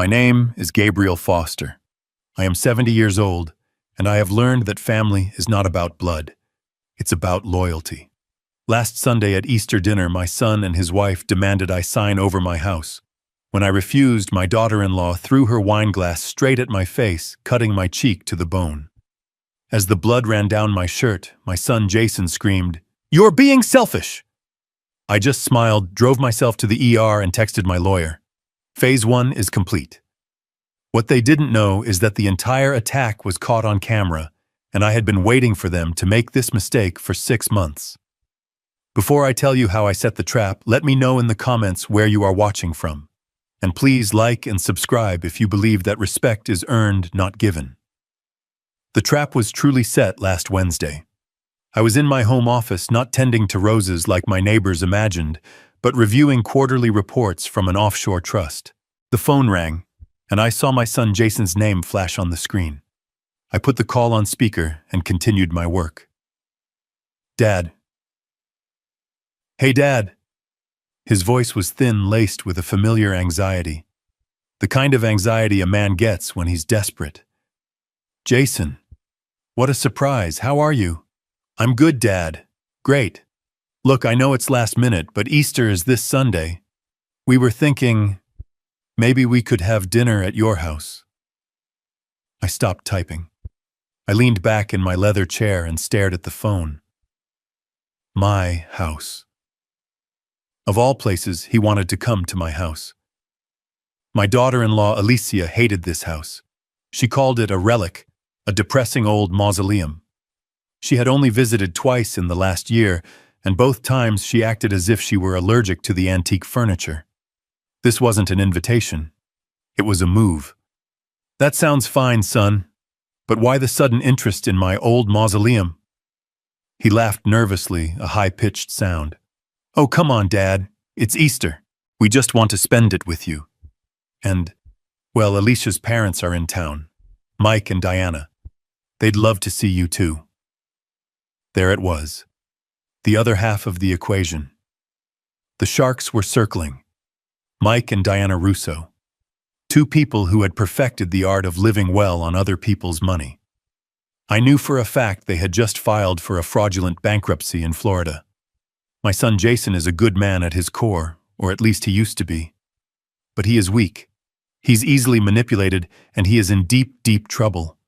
My name is Gabriel Foster. I am 70 years old, and I have learned that family is not about blood. It's about loyalty. Last Sunday at Easter dinner, my son and his wife demanded I sign over my house. When I refused, my daughter-in-law threw her wine glass straight at my face, cutting my cheek to the bone. As the blood ran down my shirt, my son Jason screamed, "You're being selfish!" I just smiled, drove myself to the ER, and texted my lawyer. Phase 1 is complete. What they didn't know is that the entire attack was caught on camera, and I had been waiting for them to make this mistake for 6 months. Before I tell you how I set the trap, let me know in the comments where you are watching from. And please like and subscribe if you believe that respect is earned, not given. The trap was truly set last Wednesday. I was in my home office, not tending to roses like my neighbors imagined, but reviewing quarterly reports from an offshore trust. The phone rang, and I saw my son Jason's name flash on the screen. I put the call on speaker and continued my work. "Dad." "Hey, Dad." His voice was thin, laced with a familiar anxiety. The kind of anxiety a man gets when he's desperate. "Jason, what a surprise. How are you?" "I'm good, Dad. Great. Look, I know it's last minute, but Easter is this Sunday. We were thinking maybe we could have dinner at your house." I stopped typing. I leaned back in my leather chair and stared at the phone. My house. Of all places, he wanted to come to my house. My daughter-in-law Alicia hated this house. She called it a relic, a depressing old mausoleum. She had only visited twice in the last year, and both times she acted as if she were allergic to the antique furniture. This wasn't an invitation. It was a move. "That sounds fine, son. But why the sudden interest in my old mausoleum?" He laughed nervously, a high-pitched sound. "Oh, come on, Dad. It's Easter. We just want to spend it with you. And, well, Alicia's parents are in town. Mike and Diana. They'd love to see you too." There it was. The other half of the equation. The sharks were circling. Mike and Diana Russo. Two people who had perfected the art of living well on other people's money. I knew for a fact they had just filed for a fraudulent bankruptcy in Florida. My son Jason is a good man at his core, or at least he used to be. But he is weak. He's easily manipulated, and he is in deep, deep trouble.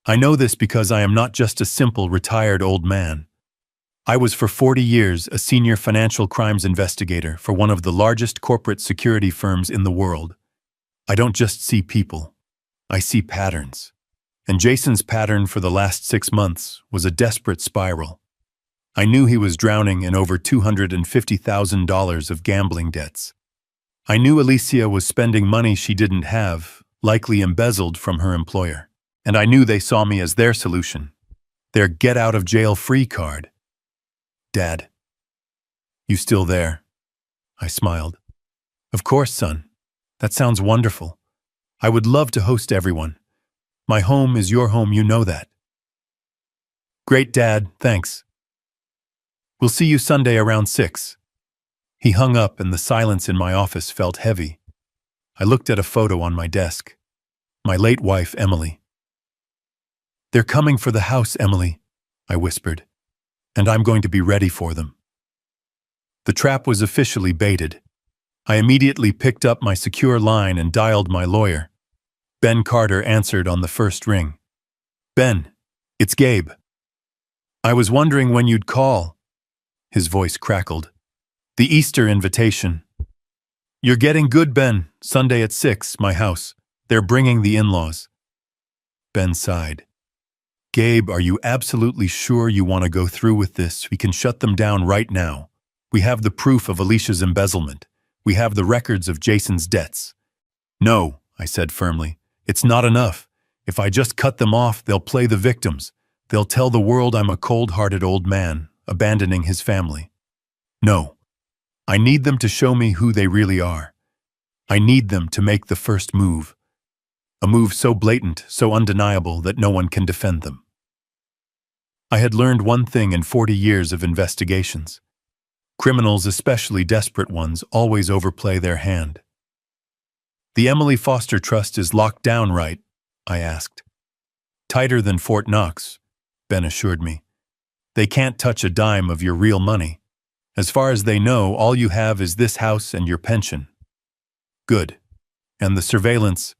I know this because I am not just a simple, retired old man. I was for 40 years a senior financial crimes investigator for one of the largest corporate security firms in the world. I don't just see people. I see patterns. And Jason's pattern for the last 6 months was a desperate spiral. I knew he was drowning in over $250,000 of gambling debts. I knew Alicia was spending money she didn't have, likely embezzled from her employer. And I knew they saw me as their solution, their get-out-of-jail-free card. "Dad, you still there?" I smiled. "Of course, son. That sounds wonderful. I would love to host everyone. My home is your home, you know that." "Great, Dad, thanks. We'll see you Sunday around 6. He hung up, and the silence in my office felt heavy. I looked at a photo on my desk. My late wife, Emily. "They're coming for the house, Emily," I whispered, "and I'm going to be ready for them." The trap was officially baited. I immediately picked up my secure line and dialed my lawyer. Ben Carter answered on the first ring. "Ben, it's Gabe. I was wondering when you'd call." His voice crackled. "The Easter invitation." "You're getting good, Ben. Sunday at 6, my house. They're bringing the in-laws." Ben sighed. "Gabe, are you absolutely sure you want to go through with this? We can shut them down right now. We have the proof of Alicia's embezzlement. We have the records of Jason's debts." "No," I said firmly. "It's not enough. If I just cut them off, they'll play the victims. They'll tell the world I'm a cold-hearted old man, abandoning his family. No. I need them to show me who they really are. I need them to make the first move. A move so blatant, so undeniable that no one can defend them." I had learned one thing in 40 years of investigations. Criminals, especially desperate ones, always overplay their hand. The Emily Foster Trust is locked down, right? I asked. Tighter than Fort Knox, Ben assured me. They can't touch a dime of your real money. As far as they know, all you have is this house and your pension. Good. And the surveillance,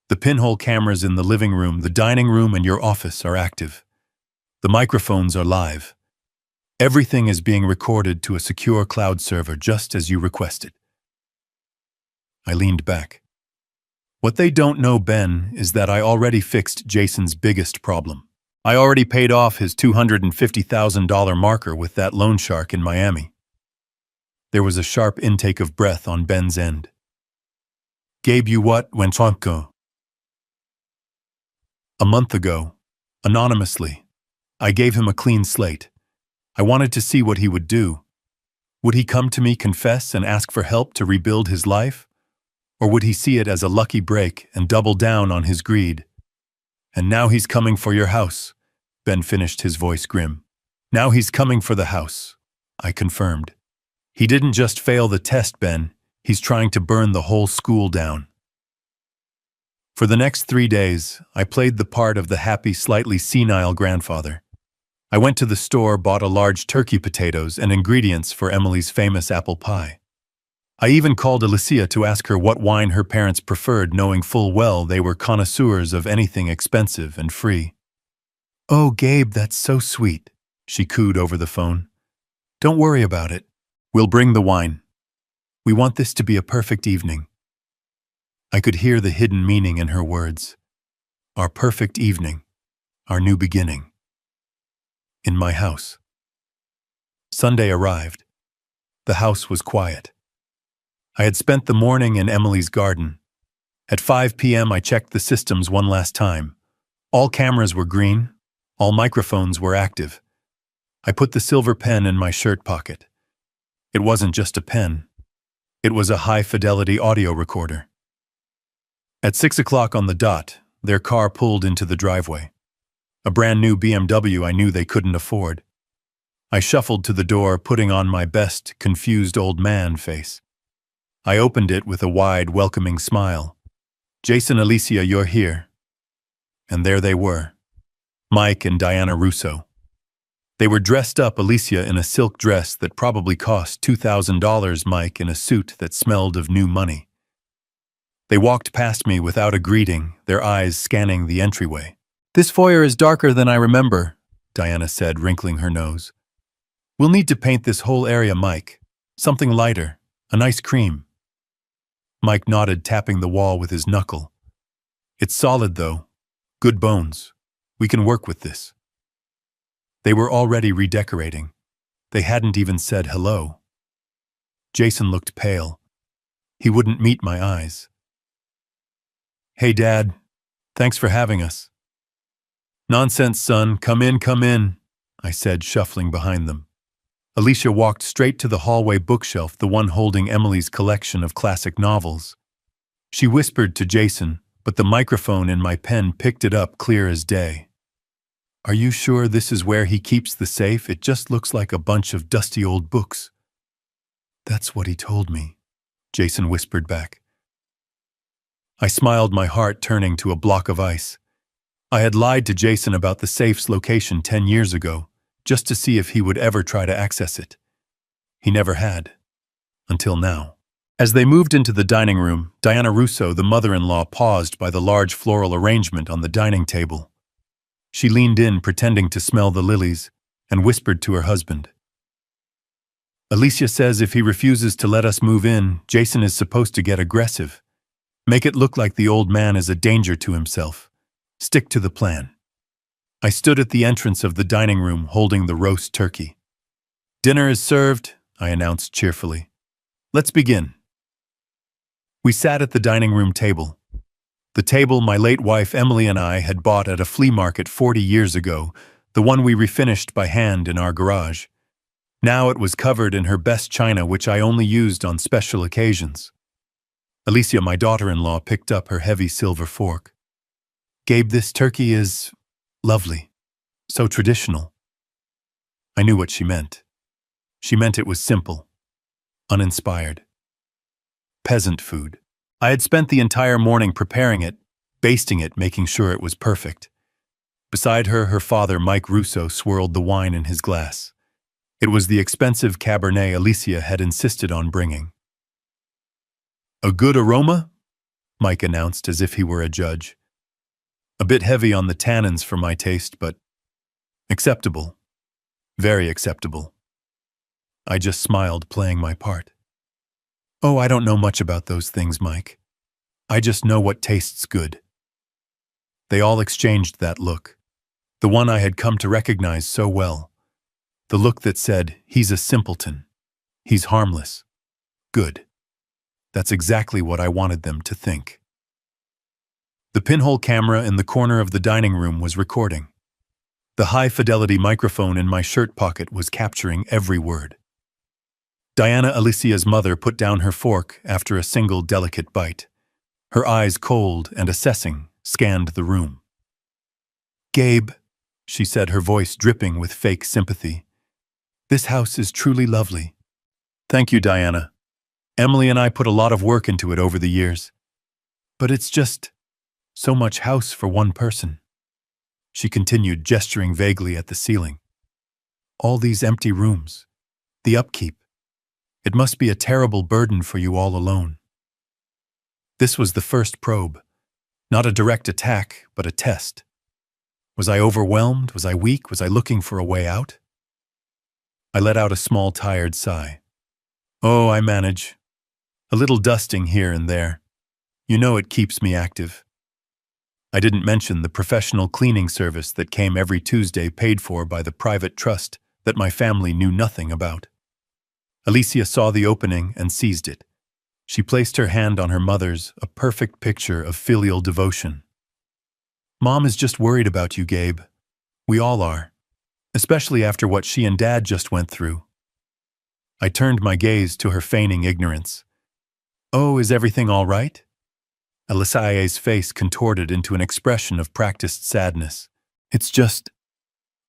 the pinhole cameras in the living room, the dining room, and your office are active. The microphones are live. Everything is being recorded to a secure cloud server just as you requested. I leaned back. What they don't know, Ben, is that I already fixed Jason's biggest problem. I already paid off his $250,000 marker with that loan shark in Miami. There was a sharp intake of breath on Ben's end. Gave you what, Wenchonko? A month ago, anonymously, I gave him a clean slate. I wanted to see what he would do. Would he come to me, confess, and ask for help to rebuild his life? Or would he see it as a lucky break and double down on his greed? And now he's coming for your house, Ben finished, his voice grim. Now he's coming for the house, I confirmed. He didn't just fail the test, Ben. He's trying to burn the whole school down. For the next 3 days, I played the part of the happy, slightly senile grandfather. I went to the store, bought a large turkey, potatoes, and ingredients for Emily's famous apple pie. I even called Alicia to ask her what wine her parents preferred, knowing full well they were connoisseurs of anything expensive and free. "Oh, Gabe, that's so sweet," she cooed over the phone. "Don't worry about it. We'll bring the wine. We want this to be a perfect evening." I could hear the hidden meaning in her words. Our perfect evening, our new beginning. In my house. Sunday arrived. The house was quiet. I had spent the morning in Emily's garden. At 5 p.m. I checked the systems one last time. All cameras were green. All microphones were active. I put the silver pen in my shirt pocket. It wasn't just a pen. It was a high-fidelity audio recorder. At 6 o'clock on the dot, their car pulled into the driveway. A brand new BMW I knew they couldn't afford. I shuffled to the door, putting on my best confused old man face. I opened it with a wide, welcoming smile. "Jason, Alicia, you're here." And there they were, Mike and Diana Russo. They were dressed up, Alicia in a silk dress that probably cost $2,000, Mike in a suit that smelled of new money. They walked past me without a greeting, their eyes scanning the entryway. "This foyer is darker than I remember," Diana said, wrinkling her nose. "We'll need to paint this whole area, Mike. Something lighter, a nice cream." Mike nodded, tapping the wall with his knuckle. "It's solid, though. Good bones. We can work with this." They were already redecorating. They hadn't even said hello. Jason looked pale. He wouldn't meet my eyes. "Hey, Dad. Thanks for having us." "Nonsense, son. Come in," I said, shuffling behind them. Alicia walked straight to the hallway bookshelf, the one holding Emily's collection of classic novels. She whispered to Jason, but the microphone in my pen picked it up clear as day. "Are you sure this is where he keeps the safe? It just looks like a bunch of dusty old books." "That's what he told me," Jason whispered back. I smiled, my heart turning to a block of ice. I had lied to Jason about the safe's location 10 years ago, just to see if he would ever try to access it. He never had. Until now. As they moved into the dining room, Diana Russo, the mother-in-law, paused by the large floral arrangement on the dining table. She leaned in, pretending to smell the lilies, and whispered to her husband. "Alicia says if he refuses to let us move in, Jason is supposed to get aggressive. Make it look like the old man is a danger to himself. Stick to the plan." I stood at the entrance of the dining room, holding the roast turkey. "Dinner is served," I announced cheerfully. "Let's begin." We sat at the dining room table. The table my late wife Emily and I had bought at a flea market 40 years ago, the one we refinished by hand in our garage. Now it was covered in her best china, which I only used on special occasions. Alicia, my daughter-in-law, picked up her heavy silver fork. "Gabe, this turkey is lovely. So traditional." I knew what she meant. She meant it was simple, uninspired. Peasant food. I had spent the entire morning preparing it, basting it, making sure it was perfect. Beside her, her father, Mike Russo, swirled the wine in his glass. It was the expensive Cabernet Alicia had insisted on bringing. "A good aroma?" Mike announced as if he were a judge. "A bit heavy on the tannins for my taste, but acceptable. Very acceptable." I just smiled, playing my part. "Oh, I don't know much about those things, Mike. I just know what tastes good." They all exchanged that look, the one I had come to recognize so well. The look that said, "He's a simpleton. He's harmless. Good." That's exactly what I wanted them to think. The pinhole camera in the corner of the dining room was recording. The high-fidelity microphone in my shirt pocket was capturing every word. Diana Alicia's mother put down her fork after a single delicate bite. Her eyes, cold and assessing, scanned the room. "Gabe," she said, her voice dripping with fake sympathy, "this house is truly lovely." "Thank you, Diana. Emily and I put a lot of work into it over the years. But it's just so much house for one person," she continued, gesturing vaguely at the ceiling. "All these empty rooms, the upkeep. It must be a terrible burden for you all alone." This was the first probe. Not a direct attack, but a test. Was I overwhelmed? Was I weak? Was I looking for a way out? I let out a small, tired sigh. "Oh, I manage. A little dusting here and there. You know it keeps me active." I didn't mention the professional cleaning service that came every Tuesday, paid for by the private trust that my family knew nothing about. Alicia saw the opening and seized it. She placed her hand on her mother's, a perfect picture of filial devotion. "Mom is just worried about you, Gabe. We all are. Especially after what she and Dad just went through." I turned my gaze to her feigning ignorance. "Oh, is everything all right?" Alicia's face contorted into an expression of practiced sadness. "It's just,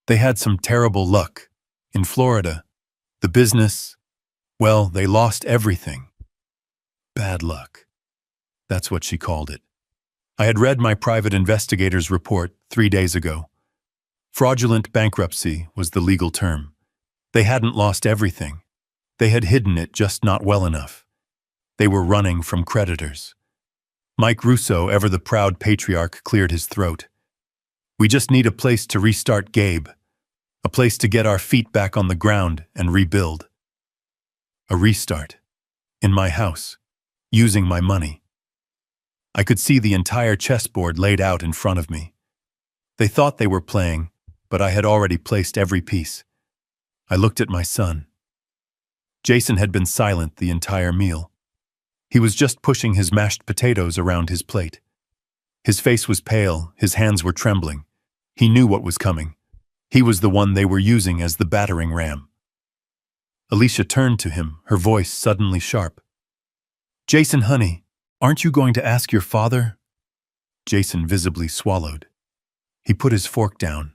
they had some terrible luck. In Florida, the business, well, they lost everything. Bad luck." That's what she called it. I had read my private investigator's report 3 days ago. Fraudulent bankruptcy was the legal term. They hadn't lost everything. They had hidden it, just not well enough. They were running from creditors. Mike Russo, ever the proud patriarch, cleared his throat. "We just need a place to restart, Gabe. A place to get our feet back on the ground and rebuild." A restart. In my house. Using my money. I could see the entire chessboard laid out in front of me. They thought they were playing, but I had already placed every piece. I looked at my son. Jason had been silent the entire meal. He was just pushing his mashed potatoes around his plate. His face was pale, his hands were trembling. He knew what was coming. He was the one they were using as the battering ram. Alicia turned to him, her voice suddenly sharp. "Jason, honey, aren't you going to ask your father?" Jason visibly swallowed. He put his fork down.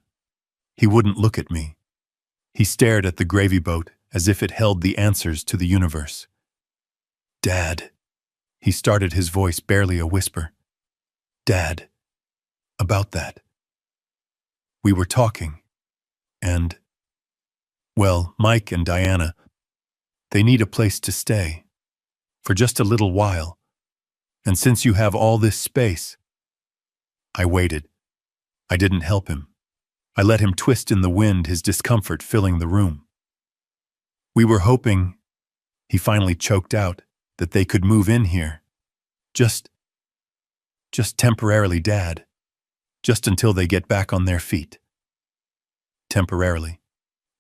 He wouldn't look at me. He stared at the gravy boat as if it held the answers to the universe. "Dad," he started, his voice barely a whisper. "Dad, about that. We were talking, and, well, Mike and Diana, they need a place to stay. For just a little while. And since you have all this space..." I waited. I didn't help him. I let him twist in the wind, his discomfort filling the room. "We were hoping," he finally choked out, "that they could move in here. Just temporarily, Dad. Just until they get back on their feet." Temporarily.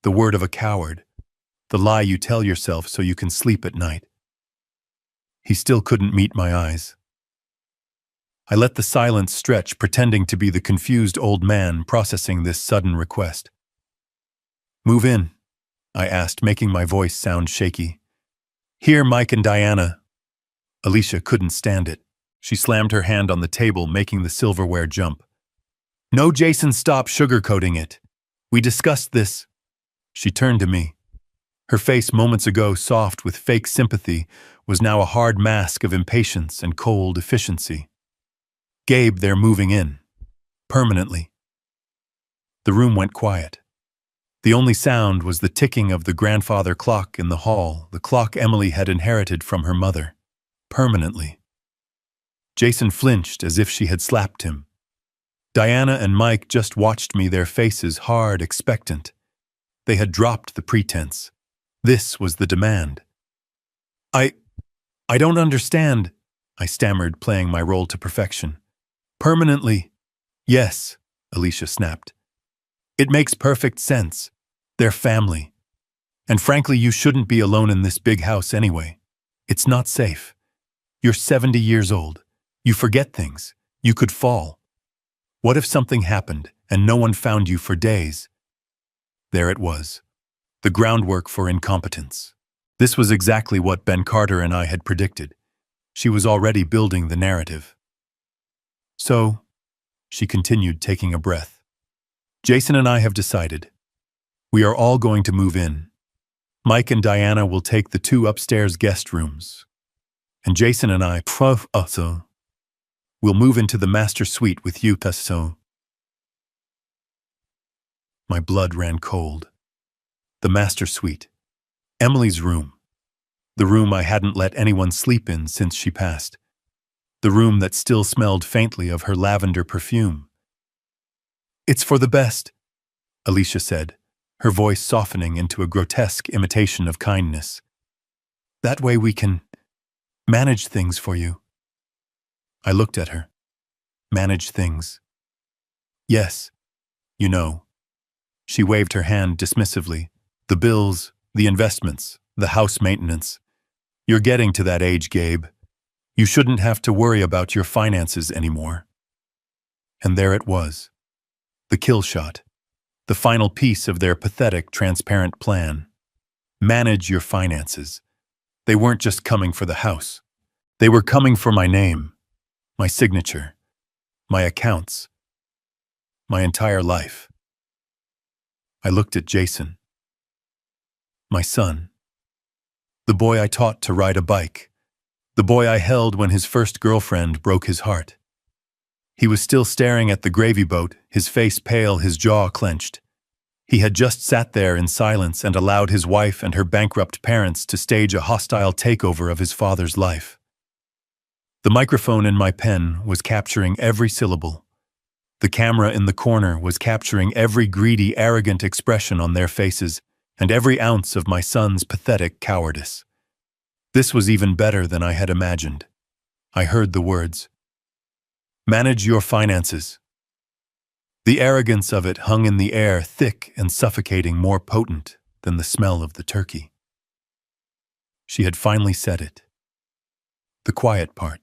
The word of a coward. The lie you tell yourself so you can sleep at night. He still couldn't meet my eyes. I let the silence stretch, pretending to be the confused old man processing this sudden request. "Move in?" I asked, making my voice sound shaky. "Here, Mike and Diana." Alicia couldn't stand it. She slammed her hand on the table, making the silverware jump. "No, Jason, stop sugarcoating it. We discussed this." She turned to me. Her face, moments ago soft with fake sympathy, was now a hard mask of impatience and cold efficiency. "Gabe, they're moving in. Permanently." The room went quiet. The only sound was the ticking of the grandfather clock in the hall, the clock Emily had inherited from her mother. Permanently. Jason flinched as if she had slapped him. Diana and Mike just watched me, their faces hard, expectant. They had dropped the pretense. This was the demand. I don't understand," I stammered, playing my role to perfection. "Permanently." "Yes," Alicia snapped. "It makes perfect sense. They're family. And frankly, you shouldn't be alone in this big house anyway. It's not safe. You're 70 years old. You forget things. You could fall. What if something happened and no one found you for days?" There it was. The groundwork for incompetence. This was exactly what Ben Carter and I had predicted. She was already building the narrative. "So," she continued, taking a breath, "Jason and I have decided. We are all going to move in. Mike and Diana will take the 2 upstairs guest rooms. And Jason and I, will move into the master suite with you, so." My blood ran cold. The master suite. Emily's room. The room I hadn't let anyone sleep in since she passed. The room that still smelled faintly of her lavender perfume. "It's for the best," Alicia said, her voice softening into a grotesque imitation of kindness. "That way we can manage things for you." I looked at her. Manage things. "Yes. You know." She waved her hand dismissively. "The bills, the investments, the house maintenance. You're getting to that age, Gabe. You shouldn't have to worry about your finances anymore." And there it was. The kill shot. The final piece of their pathetic, transparent plan. Manage your finances. They weren't just coming for the house. They were coming for my name, my signature, my accounts, my entire life. I looked at Jason. My son. The boy I taught to ride a bike. The boy I held when his first girlfriend broke his heart. He was still staring at the gravy boat, his face pale, his jaw clenched. He had just sat there in silence and allowed his wife and her bankrupt parents to stage a hostile takeover of his father's life. The microphone in my pen was capturing every syllable. The camera in the corner was capturing every greedy, arrogant expression on their faces and every ounce of my son's pathetic cowardice. This was even better than I had imagined. I heard the words, "Manage your finances." The arrogance of it hung in the air, thick and suffocating, more potent than the smell of the turkey. She had finally said it. The quiet part.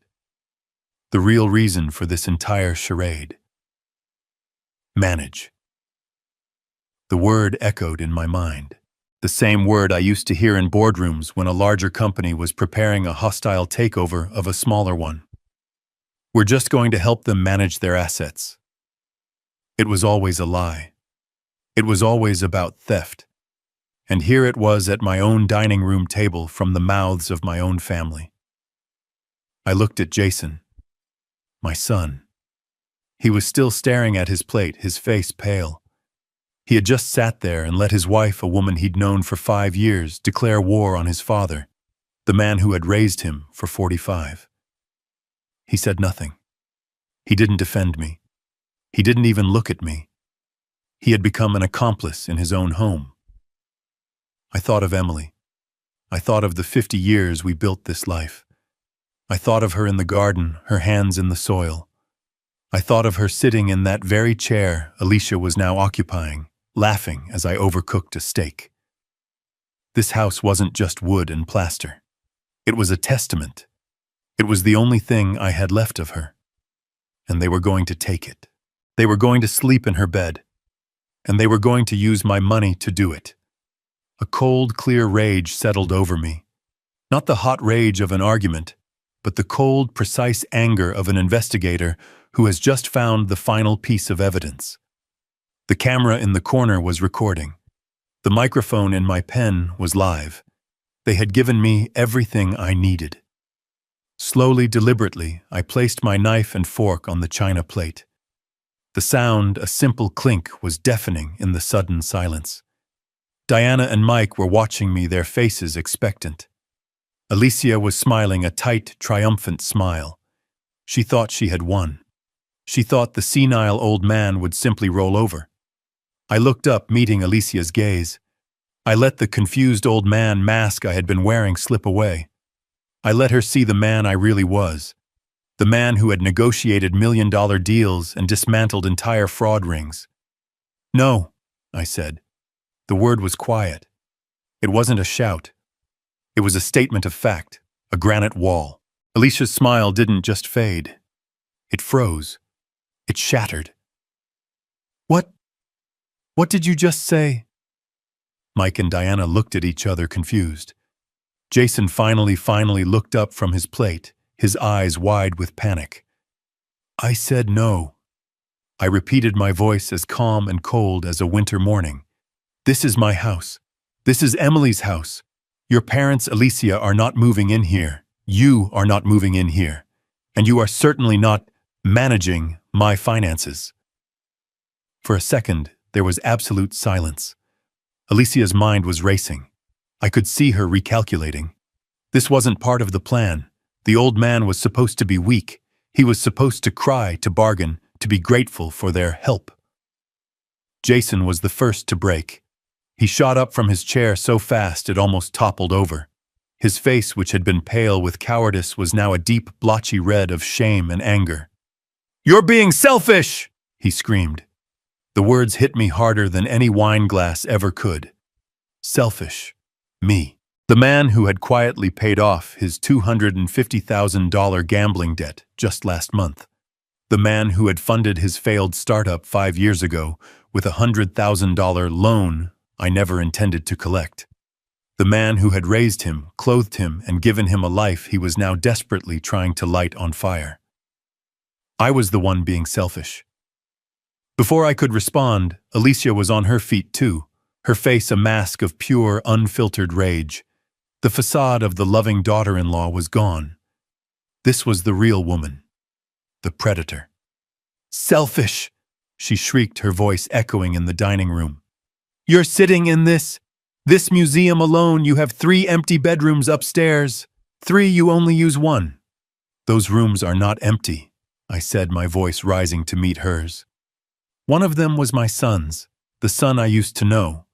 The real reason for this entire charade. Manage. The word echoed in my mind. The same word I used to hear in boardrooms when a larger company was preparing a hostile takeover of a smaller one. "We're just going to help them manage their assets." It was always a lie. It was always about theft. And here it was at my own dining room table from the mouths of my own family. I looked at Jason, my son. He was still staring at his plate, his face pale. He had just sat there and let his wife, a woman he'd known for 5 years, declare war on his father, the man who had raised him for 45. He said nothing. He didn't defend me. He didn't even look at me. He had become an accomplice in his own home. I thought of Emily. I thought of the 50 years we built this life. I thought of her in the garden, her hands in the soil. I thought of her sitting in that very chair Alicia was now occupying, laughing as I overcooked a steak. This house wasn't just wood and plaster. It was a testament. It was the only thing I had left of her. And they were going to take it. They were going to sleep in her bed. And they were going to use my money to do it. A cold, clear rage settled over me. Not the hot rage of an argument, but the cold, precise anger of an investigator who has just found the final piece of evidence. The camera in the corner was recording. The microphone in my pen was live. They had given me everything I needed. Slowly, deliberately, I placed my knife and fork on the china plate. The sound, a simple clink, was deafening in the sudden silence. Diana and Mike were watching me, their faces expectant. Alicia was smiling a tight, triumphant smile. She thought she had won. She thought the senile old man would simply roll over. I looked up, meeting Alicia's gaze. I let the confused old man mask I had been wearing slip away. I let her see the man I really was. The man who had negotiated million-dollar deals and dismantled entire fraud rings. "No," I said. The word was quiet. It wasn't a shout. It was a statement of fact, a granite wall. Alicia's smile didn't just fade. It froze. It shattered. What did you just say?" Mike and Diana looked at each other, confused. Jason finally looked up from his plate, his eyes wide with panic. "I said no." I repeated, my voice as calm and cold as a winter morning. "This is my house. This is Emily's house. Your parents, Alicia, are not moving in here. You are not moving in here. And you are certainly not managing my finances." For a second, there was absolute silence. Alicia's mind was racing. I could see her recalculating. This wasn't part of the plan. The old man was supposed to be weak. He was supposed to cry, to bargain, to be grateful for their help. Jason was the first to break. He shot up from his chair so fast it almost toppled over. His face, which had been pale with cowardice, was now a deep, blotchy red of shame and anger. "You're being selfish!" he screamed. The words hit me harder than any wine glass ever could. Selfish. Me. The man who had quietly paid off his $250,000 gambling debt just last month. The man who had funded his failed startup 5 years ago with a $100,000 loan I never intended to collect. The man who had raised him, clothed him, and given him a life he was now desperately trying to light on fire. I was the one being selfish. Before I could respond, Alicia was on her feet too, her face a mask of pure, unfiltered rage. The facade of the loving daughter-in-law was gone. This was the real woman, the predator. "Selfish!" she shrieked, her voice echoing in the dining room. "You're sitting in this museum alone. You have 3 empty bedrooms upstairs. 3, you only use 1. "Those rooms are not empty," I said, my voice rising to meet hers. "One of them was my son's, the son I used to know.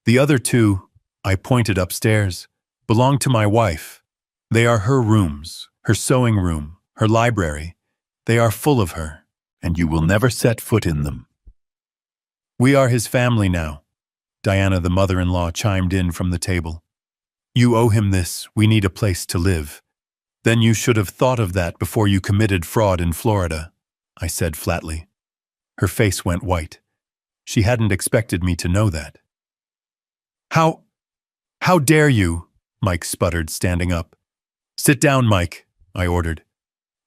The other 2, I pointed upstairs, belong to my wife. They are her rooms, her sewing room, her library. They are full of her, and you will never set foot in them." "We are his family now," Diana, the mother-in-law, chimed in from the table. "You owe him this. We need a place to live." "Then you should have thought of that before you committed fraud in Florida," I said flatly. Her face went white. She hadn't expected me to know that. How dare you?" Mike sputtered, standing up. "Sit down, Mike," I ordered.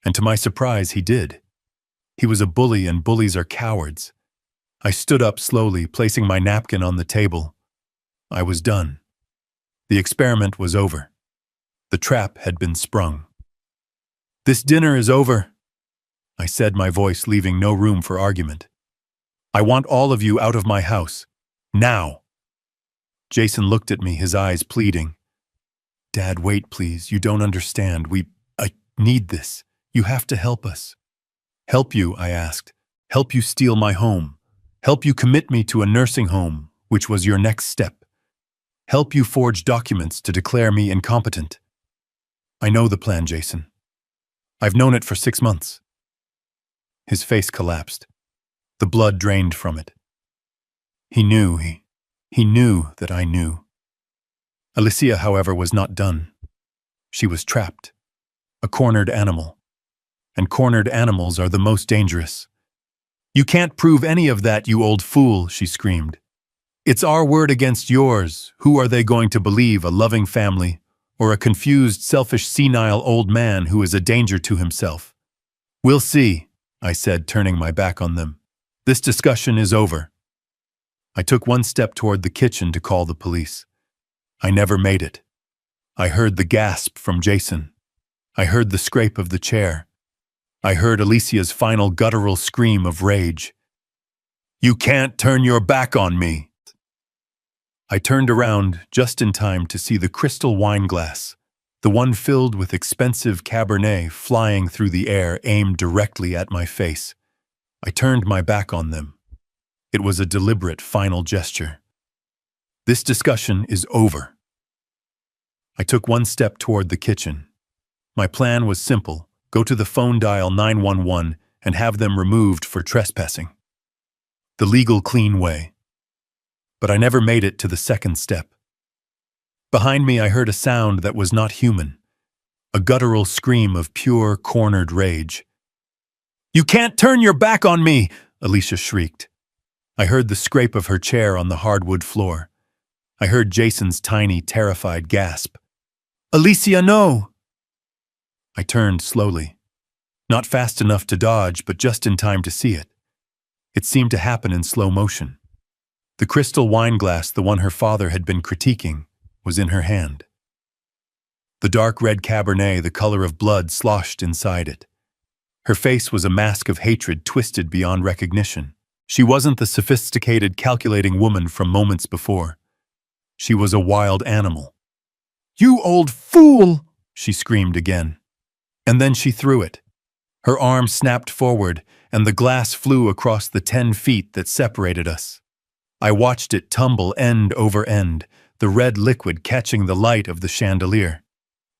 And to my surprise, he did. He was a bully, and bullies are cowards. I stood up slowly, placing my napkin on the table. I was done. The experiment was over. The trap had been sprung. "This dinner is over," I said, my voice leaving no room for argument. "I want all of you out of my house. Now." Jason looked at me, his eyes pleading. "Dad, wait, please. You don't understand. I need this. You have to help us." "Help you?" I asked. "Help you steal my home. Help you commit me to a nursing home, which was your next step. Help you forge documents to declare me incompetent." "I know the plan, Jason. I've known it for 6 months." His face collapsed. The blood drained from it. He knew that I knew. Alicia, however, was not done. She was trapped. A cornered animal. And cornered animals are the most dangerous. "You can't prove any of that, you old fool," she screamed. "It's our word against yours. Who are they going to believe, a loving family, or a confused, selfish, senile old man who is a danger to himself?" "We'll see," I said, turning my back on them. "This discussion is over." I took one step toward the kitchen to call the police. I never made it. I heard the gasp from Jason. I heard the scrape of the chair. I heard Alicia's final guttural scream of rage. "You can't turn your back on me!" I turned around just in time to see the crystal wine glass, the one filled with expensive Cabernet, flying through the air, aimed directly at my face. I turned my back on them. It was a deliberate final gesture. This discussion is over. I took one step toward the kitchen. My plan was simple: go to the phone, dial 911, and have them removed for trespassing. The legal, clean way. But I never made it to the second step. Behind me, I heard a sound that was not human, a guttural scream of pure, cornered rage. "You can't turn your back on me!" Alicia shrieked. I heard the scrape of her chair on the hardwood floor. I heard Jason's tiny, terrified gasp. "Alicia, no!" I turned slowly. Not fast enough to dodge, but just in time to see it. It seemed to happen in slow motion. The crystal wine glass, the one her father had been critiquing, was in her hand. The dark red Cabernet, the color of blood, sloshed inside it. Her face was a mask of hatred twisted beyond recognition. She wasn't the sophisticated, calculating woman from moments before. She was a wild animal. "You old fool!" she screamed again. And then she threw it. Her arm snapped forward, and the glass flew across the 10 feet that separated us. I watched it tumble end over end, the red liquid catching the light of the chandelier.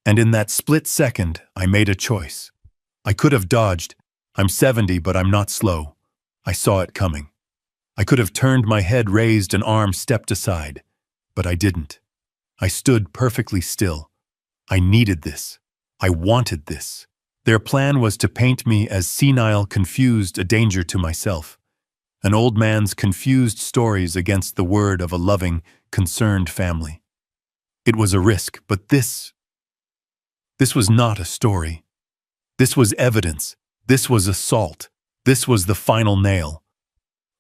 And in that split second, I made a choice. I could have dodged. I'm 70, but I'm not slow. I saw it coming. I could have turned my head, raised an arm, stepped aside. But I didn't. I stood perfectly still. I needed this. I wanted this. Their plan was to paint me as senile, confused, a danger to myself. An old man's confused stories against the word of a loving, concerned family. It was a risk, but this was not a story. This was evidence. This was assault. This was the final nail.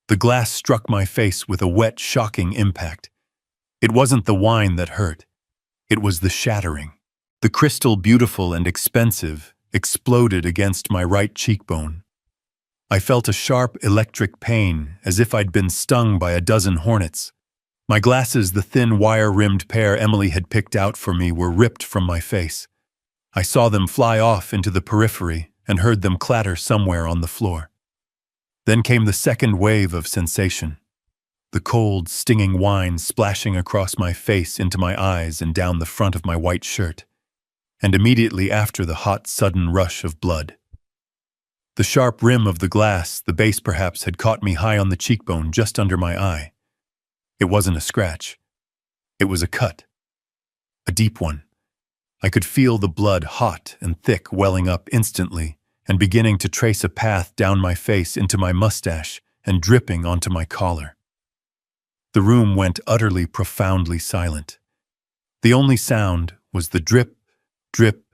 The glass struck my face with a wet, shocking impact. It wasn't the wine that hurt. It was the shattering. The crystal, beautiful and expensive, exploded against my right cheekbone. I felt a sharp electric pain, as if I'd been stung by a dozen hornets. My glasses, the thin wire-rimmed pair Emily had picked out for me, were ripped from my face. I saw them fly off into the periphery and heard them clatter somewhere on the floor. Then came the second wave of sensation. The cold, stinging wine splashing across my face, into my eyes, and down the front of my white shirt. And immediately after, the hot, sudden rush of blood. The sharp rim of the glass, the base perhaps, had caught me high on the cheekbone, just under my eye. It wasn't a scratch. It was a cut. A deep one. I could feel the blood, hot and thick, welling up instantly and beginning to trace a path down my face into my mustache and dripping onto my collar. The room went utterly, profoundly silent. The only sound was the drip, drip,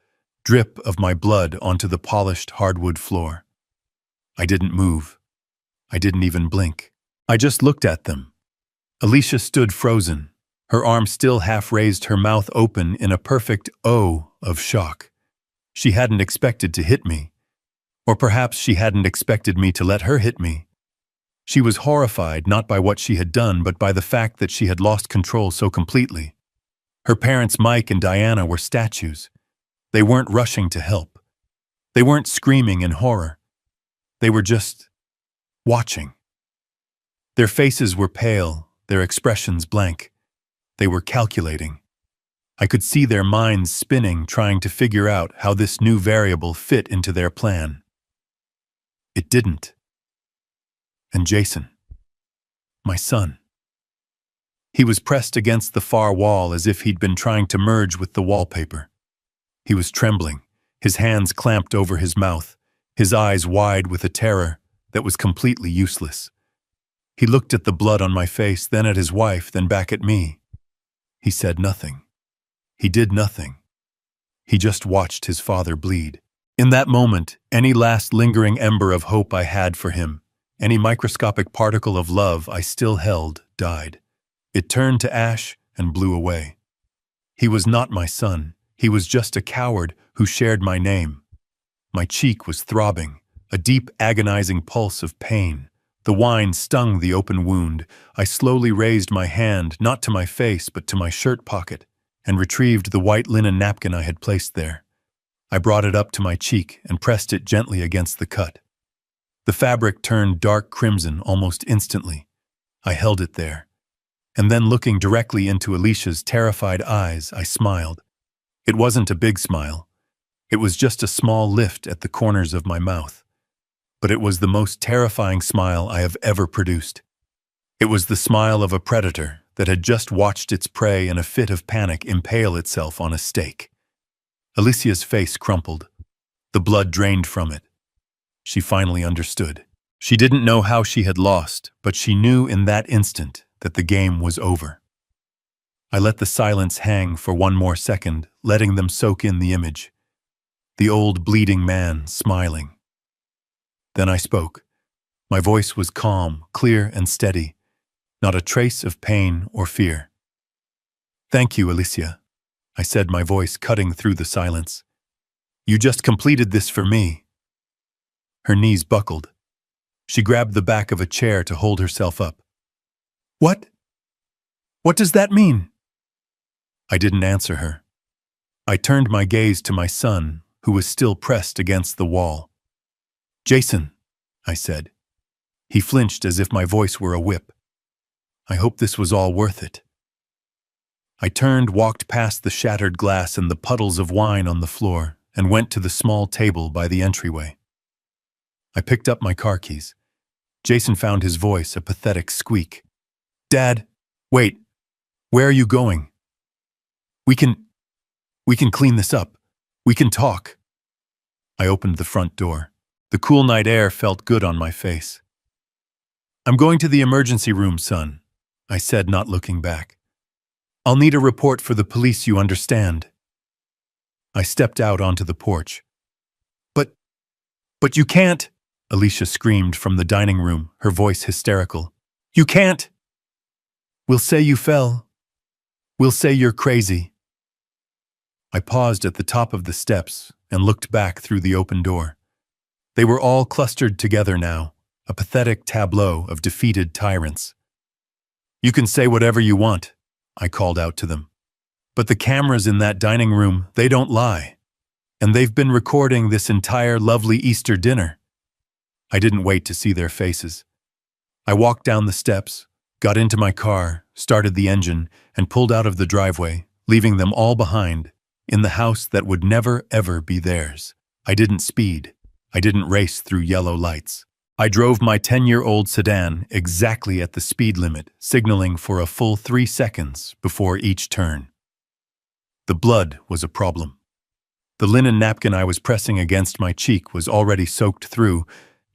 drip of my blood onto the polished hardwood floor. I didn't move. I didn't even blink. I just looked at them. Alicia stood frozen, her arm still half raised, her mouth open in a perfect O of shock. She hadn't expected to hit me. Or perhaps she hadn't expected me to let her hit me. She was horrified not by what she had done, but by the fact that she had lost control so completely. Her parents, Mike and Diana, were statues. They weren't rushing to help. They weren't screaming in horror. They were just watching. Their faces were pale, their expressions blank. They were calculating. I could see their minds spinning, trying to figure out how this new variable fit into their plan. It didn't. And Jason, my son. He was pressed against the far wall as if he'd been trying to merge with the wallpaper. He was trembling, his hands clamped over his mouth, his eyes wide with a terror that was completely useless. He looked at the blood on my face, then at his wife, then back at me. He said nothing. He did nothing. He just watched his father bleed. In that moment, any last lingering ember of hope I had for him, Any microscopic particle of love I still held died. It turned to ash and blew away. He was not my son. He was just a coward who shared my name. My cheek was throbbing, a deep, agonizing pulse of pain. The wine stung the open wound. I slowly raised my hand, not to my face, but to my shirt pocket, and retrieved the white linen napkin I had placed there. I brought it up to my cheek and pressed it gently against the cut. The fabric turned dark crimson almost instantly. I held it there, and then looking directly into Alicia's terrified eyes, I smiled. It wasn't a big smile. It was just a small lift at the corners of my mouth. But it was the most terrifying smile I have ever produced. It was the smile of a predator that had just watched its prey in a fit of panic impale itself on a stake. Alicia's face crumpled. The blood drained from it. She finally understood. She didn't know how she had lost, but she knew in that instant that the game was over. I let the silence hang for one more second, letting them soak in the image. The old bleeding man smiling. Then I spoke. My voice was calm, clear, and steady, not a trace of pain or fear. "Thank you, Alicia," I said, my voice cutting through the silence. "You just completed this for me." Her knees buckled. She grabbed the back of a chair to hold herself up. "What? What does that mean?" I didn't answer her. I turned my gaze to my son, who was still pressed against the wall. "Jason," I said. He flinched as if my voice were a whip. I hope this was all worth it. I turned, walked past the shattered glass and the puddles of wine on the floor, and went to the small table by the entryway. I picked up my car keys. Jason found his voice a pathetic squeak. "Dad, wait. Where are you going? We can clean this up. We can talk." I opened the front door. The cool night air felt good on my face. "I'm going to the emergency room, son," I said, not looking back. "I'll need a report for the police, you understand." I stepped out onto the porch. But you can't," Alicia screamed from the dining room, her voice hysterical. "You can't. We'll say you fell. We'll say you're crazy." I paused at the top of the steps and looked back through the open door. They were all clustered together now, a pathetic tableau of defeated tyrants. "You can say whatever you want," I called out to them. "But the cameras in that dining room, they don't lie. And they've been recording this entire lovely Easter dinner." I didn't wait to see their faces. I walked down the steps, got into my car, started the engine, and pulled out of the driveway, leaving them all behind, in the house that would never, ever be theirs. I didn't speed. I didn't race through yellow lights. I drove my 10-year-old sedan exactly at the speed limit, signaling for a full 3 seconds before each turn. The blood was a problem. The linen napkin I was pressing against my cheek was already soaked through,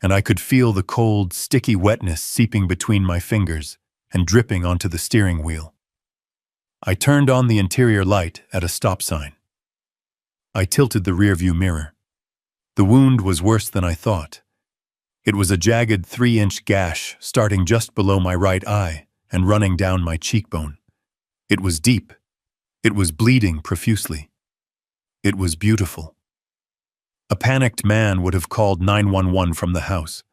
and I could feel the cold, sticky wetness seeping between my fingers and dripping onto the steering wheel. I turned on the interior light at a stop sign. I tilted the rearview mirror. The wound was worse than I thought. It was a jagged 3-inch gash starting just below my right eye and running down my cheekbone. It was deep. It was bleeding profusely. It was beautiful. A panicked man would have called 911 from the house.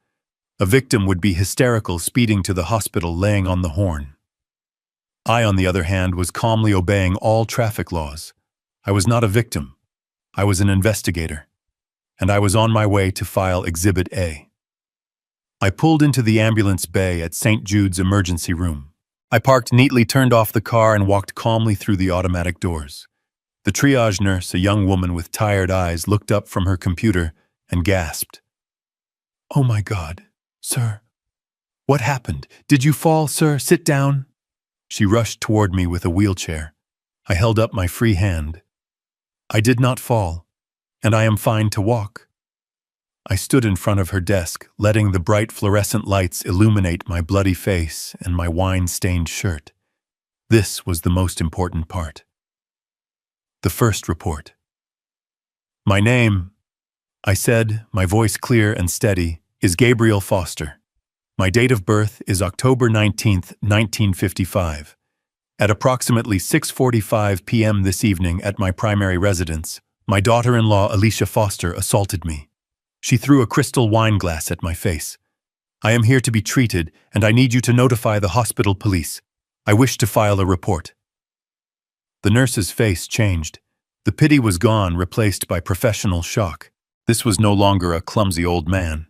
A victim would be hysterical, speeding to the hospital, laying on the horn. I, on the other hand, was calmly obeying all traffic laws. I was not a victim. I was an investigator. And I was on my way to file Exhibit A. I pulled into the ambulance bay at St. Jude's emergency room. I parked neatly, turned off the car, and walked calmly through the automatic doors. The triage nurse, a young woman with tired eyes, looked up from her computer and gasped. "Oh my God, sir. What happened? Did you fall, sir? Sit down." She rushed toward me with a wheelchair. I held up my free hand. "I did not fall, and I am fine to walk." I stood in front of her desk, letting the bright fluorescent lights illuminate my bloody face and my wine-stained shirt. This was the most important part. The first report. "My name," I said, my voice clear and steady, "is Gabriel Foster. My date of birth is October 19th, 1955. At approximately 6:45 p.m. this evening at my primary residence, my daughter-in-law Alicia Foster assaulted me. She threw a crystal wine glass at my face. I am here to be treated, and I need you to notify the hospital police. I wish to file a report. The nurse's face changed. The pity was gone, replaced by professional shock. This was no longer a clumsy old man.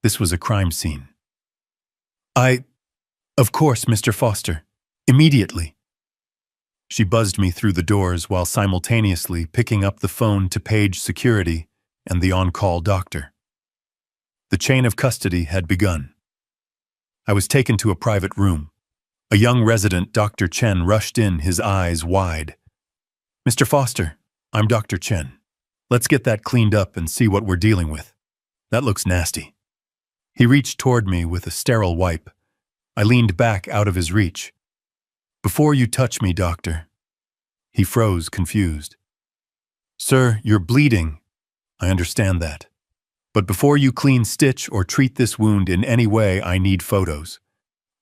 This was a crime scene. Of course, Mr. Foster. Immediately. She buzzed me through the doors while simultaneously picking up the phone to page security and the on-call doctor. The chain of custody had begun. I was taken to a private room. A young resident, Dr. Chen, rushed in, his eyes wide. "Mr. Foster, I'm Dr. Chen. Let's get that cleaned up and see what we're dealing with. That looks nasty." He reached toward me with a sterile wipe. I leaned back out of his reach. "Before you touch me, doctor." He froze, confused. "Sir, you're bleeding." "I understand that. But before you clean, stitch, or treat this wound in any way, I need photos.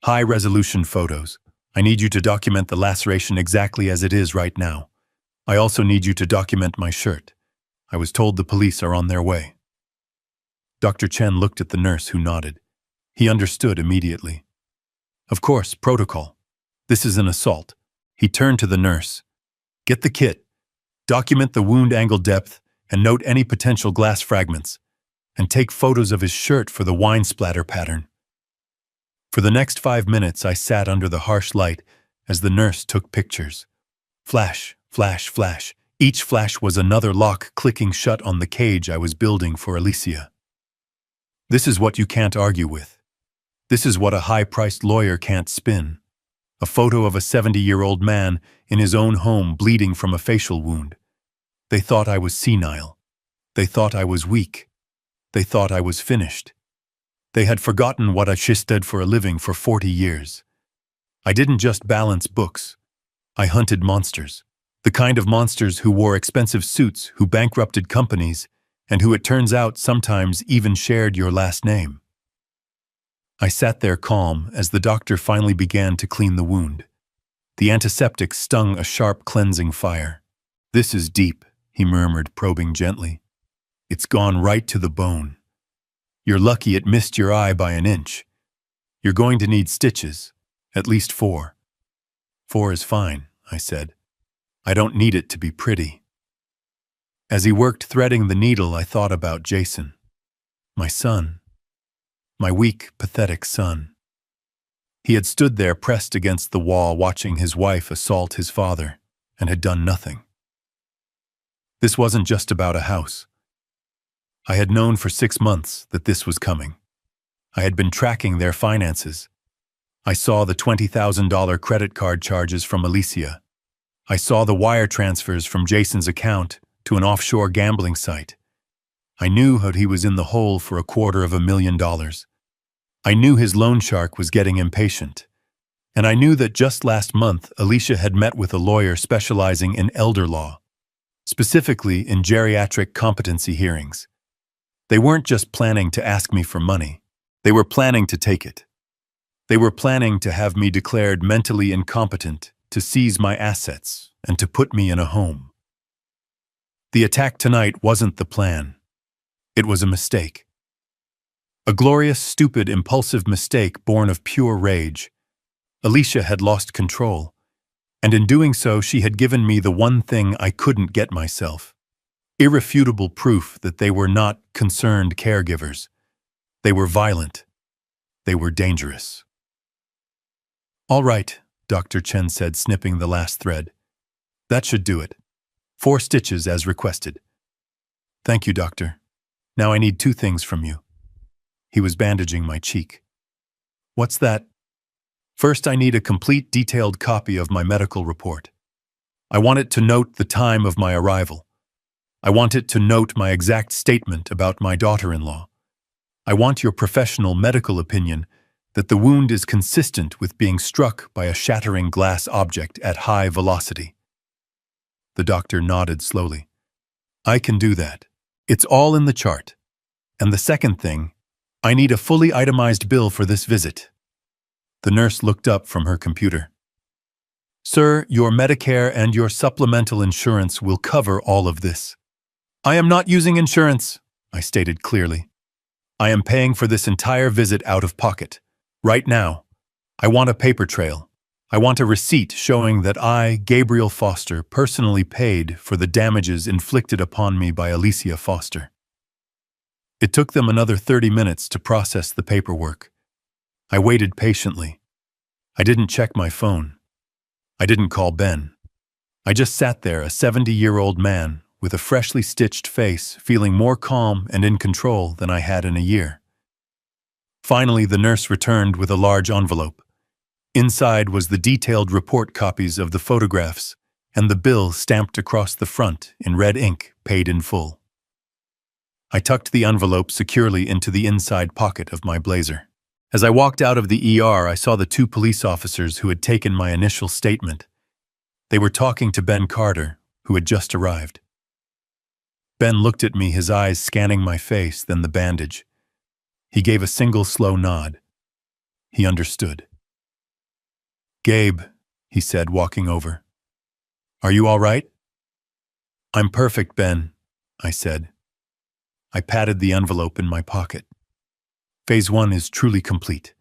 High-resolution photos. I need you to document the laceration exactly as it is right now. I also need you to document my shirt. I was told the police are on their way." Dr. Chen looked at the nurse, who nodded. He understood immediately. "Of course, protocol. This is an assault." He turned to the nurse. "Get the kit. Document the wound angle depth and note any potential glass fragments. And take photos of his shirt for the wine splatter pattern." For the next 5 minutes, I sat under the harsh light as the nurse took pictures. Flash, flash, flash. Each flash was another lock clicking shut on the cage I was building for Alicia. This is what you can't argue with. This is what a high-priced lawyer can't spin. A photo of a 70-year-old man in his own home bleeding from a facial wound. They thought I was senile. They thought I was weak. They thought I was finished. They had forgotten what I did for a living for 40 years. I didn't just balance books. I hunted monsters. The kind of monsters who wore expensive suits, who bankrupted companies, and who, it turns out, sometimes even shared your last name. I sat there calm as the doctor finally began to clean the wound. The antiseptic stung a sharp cleansing fire. "This is deep," he murmured, probing gently. "It's gone right to the bone. You're lucky it missed your eye by an inch. You're going to need stitches, at least 4. 4 is fine," I said. "I don't need it to be pretty." As he worked threading the needle, I thought about Jason. My son. My weak, pathetic son. He had stood there pressed against the wall watching his wife assault his father, and had done nothing. This wasn't just about a house. I had known for 6 months that this was coming. I had been tracking their finances. I saw the $20,000 credit card charges from Alicia. I saw the wire transfers from Jason's account to an offshore gambling site. I knew that he was in the hole for $250,000. I knew his loan shark was getting impatient. And I knew that just last month, Alicia had met with a lawyer specializing in elder law, specifically in geriatric competency hearings. They weren't just planning to ask me for money. They were planning to take it. They were planning to have me declared mentally incompetent, to seize my assets, and to put me in a home. The attack tonight wasn't the plan. It was a mistake. A glorious, stupid, impulsive mistake born of pure rage. Alicia had lost control, and in doing so she had given me the one thing I couldn't get myself. Irrefutable proof that they were not concerned caregivers. They were violent. They were dangerous. "All right," Dr. Chen said, snipping the last thread. "That should do it. 4 stitches as requested." "Thank you, doctor. Now I need 2 things from you." He was bandaging my cheek. "What's that?" "First, I need a complete, detailed copy of my medical report. I want it to note the time of my arrival. I want it to note my exact statement about my daughter-in-law. I want your professional medical opinion that the wound is consistent with being struck by a shattering glass object at high velocity." The doctor nodded slowly. "I can do that. It's all in the chart. And the second thing, I need a fully itemized bill for this visit. The nurse looked up from her computer. Sir, your Medicare and your supplemental insurance will cover all of this. I am not using insurance, I stated clearly. I am paying for this entire visit out of pocket. Right now. I want a paper trail. I want a receipt showing that I, Gabriel Foster, personally paid for the damages inflicted upon me by Alicia Foster. It took them another 30 minutes to process the paperwork. I waited patiently. I didn't check my phone. I didn't call Ben. I just sat there, a 70-year-old man, with a freshly stitched face, feeling more calm and in control than I had in a year. Finally, the nurse returned with a large envelope. Inside was the detailed report copies of the photographs and the bill stamped across the front in red ink, paid in full. I tucked the envelope securely into the inside pocket of my blazer. As I walked out of the ER, I saw the 2 police officers who had taken my initial statement. They were talking to Ben Carter, who had just arrived. Ben looked at me, his eyes scanning my face, then the bandage. He gave a single slow nod. He understood. Gabe, he said, walking over. Are you all right? I'm perfect, Ben, I said. I patted the envelope in my pocket. Phase 1 is truly complete.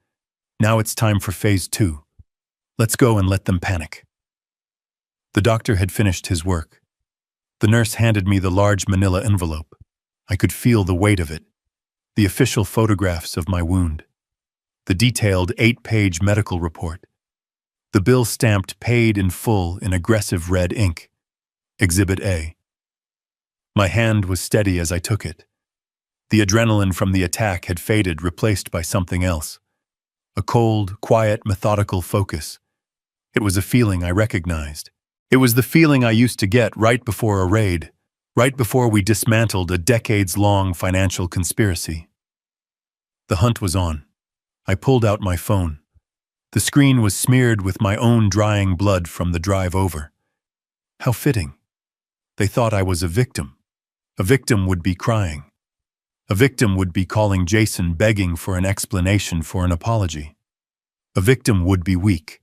Now it's time for Phase 2. Let's go and let them panic. The doctor had finished his work. The nurse handed me the large manila envelope. I could feel the weight of it. The official photographs of my wound. The detailed 8-page medical report. The bill stamped paid in full in aggressive red ink. Exhibit A. My hand was steady as I took it. The adrenaline from the attack had faded, replaced by something else. A cold, quiet, methodical focus. It was a feeling I recognized. It was the feeling I used to get right before a raid, right before we dismantled a decades-long financial conspiracy. The hunt was on. I pulled out my phone. The screen was smeared with my own drying blood from the drive over. How fitting. They thought I was a victim. A victim would be crying. A victim would be calling Jason, begging for an explanation, for an apology. A victim would be weak.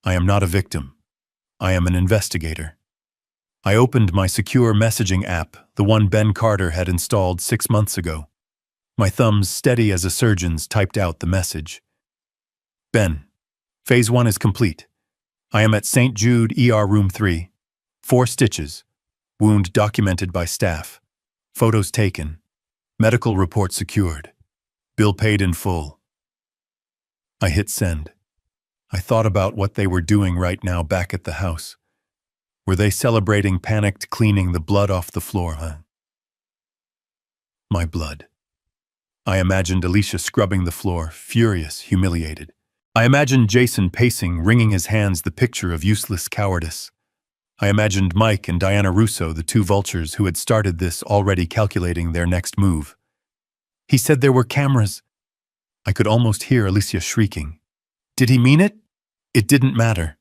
I am not a victim. I am an investigator. I opened my secure messaging app, the one Ben Carter had installed 6 months ago. My thumbs, steady as a surgeon's, typed out the message. Ben, Phase 1 is complete. I am at St. Jude ER Room 3. 4 stitches. Wound documented by staff. Photos taken. Medical report secured. Bill paid in full. I hit send. I thought about what they were doing right now back at the house. Were they celebrating, panicked, cleaning the blood off the floor, huh? My blood. I imagined Alicia scrubbing the floor, furious, humiliated. I imagined Jason pacing, wringing his hands, the picture of useless cowardice. I imagined Mike and Diana Russo, the 2 vultures who had started this, already calculating their next move. He said there were cameras. I could almost hear Alicia shrieking. Did he mean it? It didn't matter.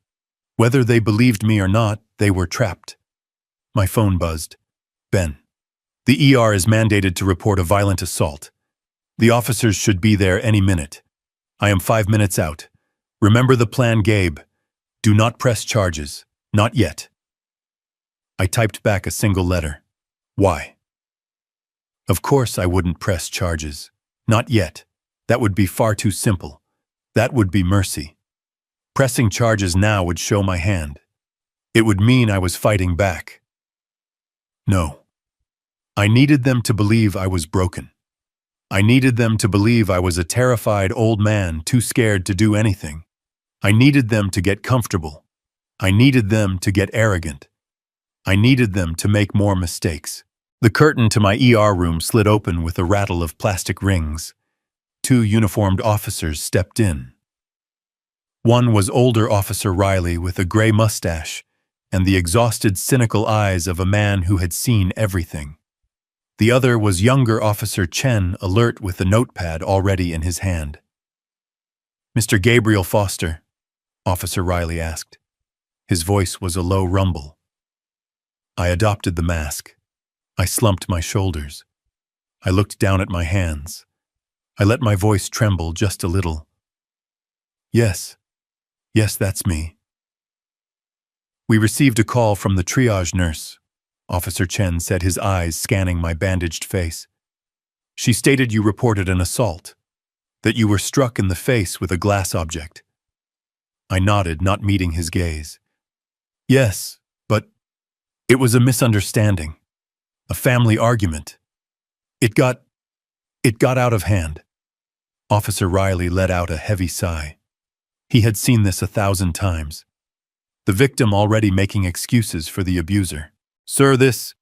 Whether they believed me or not, they were trapped. My phone buzzed. Ben. The ER is mandated to report a violent assault. The officers should be there any minute. I am 5 minutes out. Remember the plan, Gabe. Do not press charges. Not yet. I typed back a single letter. Why? Of course I wouldn't press charges. Not yet. That would be far too simple. That would be mercy. Pressing charges now would show my hand. It would mean I was fighting back. No. I needed them to believe I was broken. I needed them to believe I was a terrified old man too scared to do anything. I needed them to get comfortable. I needed them to get arrogant. I needed them to make more mistakes. The curtain to my ER room slid open with a rattle of plastic rings. 2 uniformed officers stepped in. One was older Officer Riley with a gray mustache and the exhausted, cynical eyes of a man who had seen everything. The other was younger Officer Chen, alert with a notepad already in his hand. Mr. Gabriel Foster, Officer Riley asked. His voice was a low rumble. I adopted the mask. I slumped my shoulders. I looked down at my hands. I let my voice tremble just a little. Yes, yes, that's me. We received a call from the triage nurse. Officer Chen said, his eyes scanning my bandaged face. She stated you reported an assault, that you were struck in the face with a glass object. I nodded, not meeting his gaze. Yes, but it was a misunderstanding, a family argument. It got out of hand. Officer Riley let out a heavy sigh. He had seen this 1,000 times. The victim already making excuses for the abuser. Sir, this,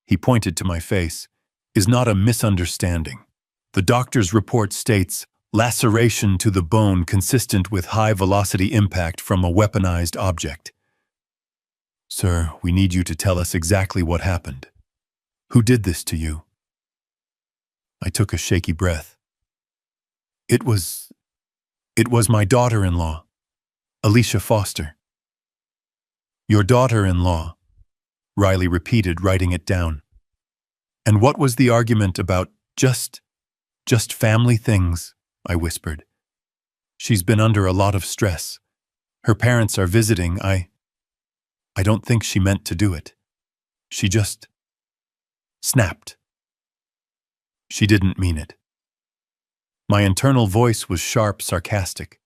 he pointed to my face, is not a misunderstanding. The doctor's report states laceration to the bone consistent with high-velocity impact from a weaponized object. Sir, we need you to tell us exactly what happened. Who did this to you? I took a shaky breath. It was my daughter-in-law, Alicia Foster. Your daughter-in-law, Riley repeated, writing it down. And what was the argument about? Just family things, I whispered. She's been under a lot of stress. Her parents are visiting. I don't think she meant to do it. She just snapped. She didn't mean it. My internal voice was sharp, sarcastic.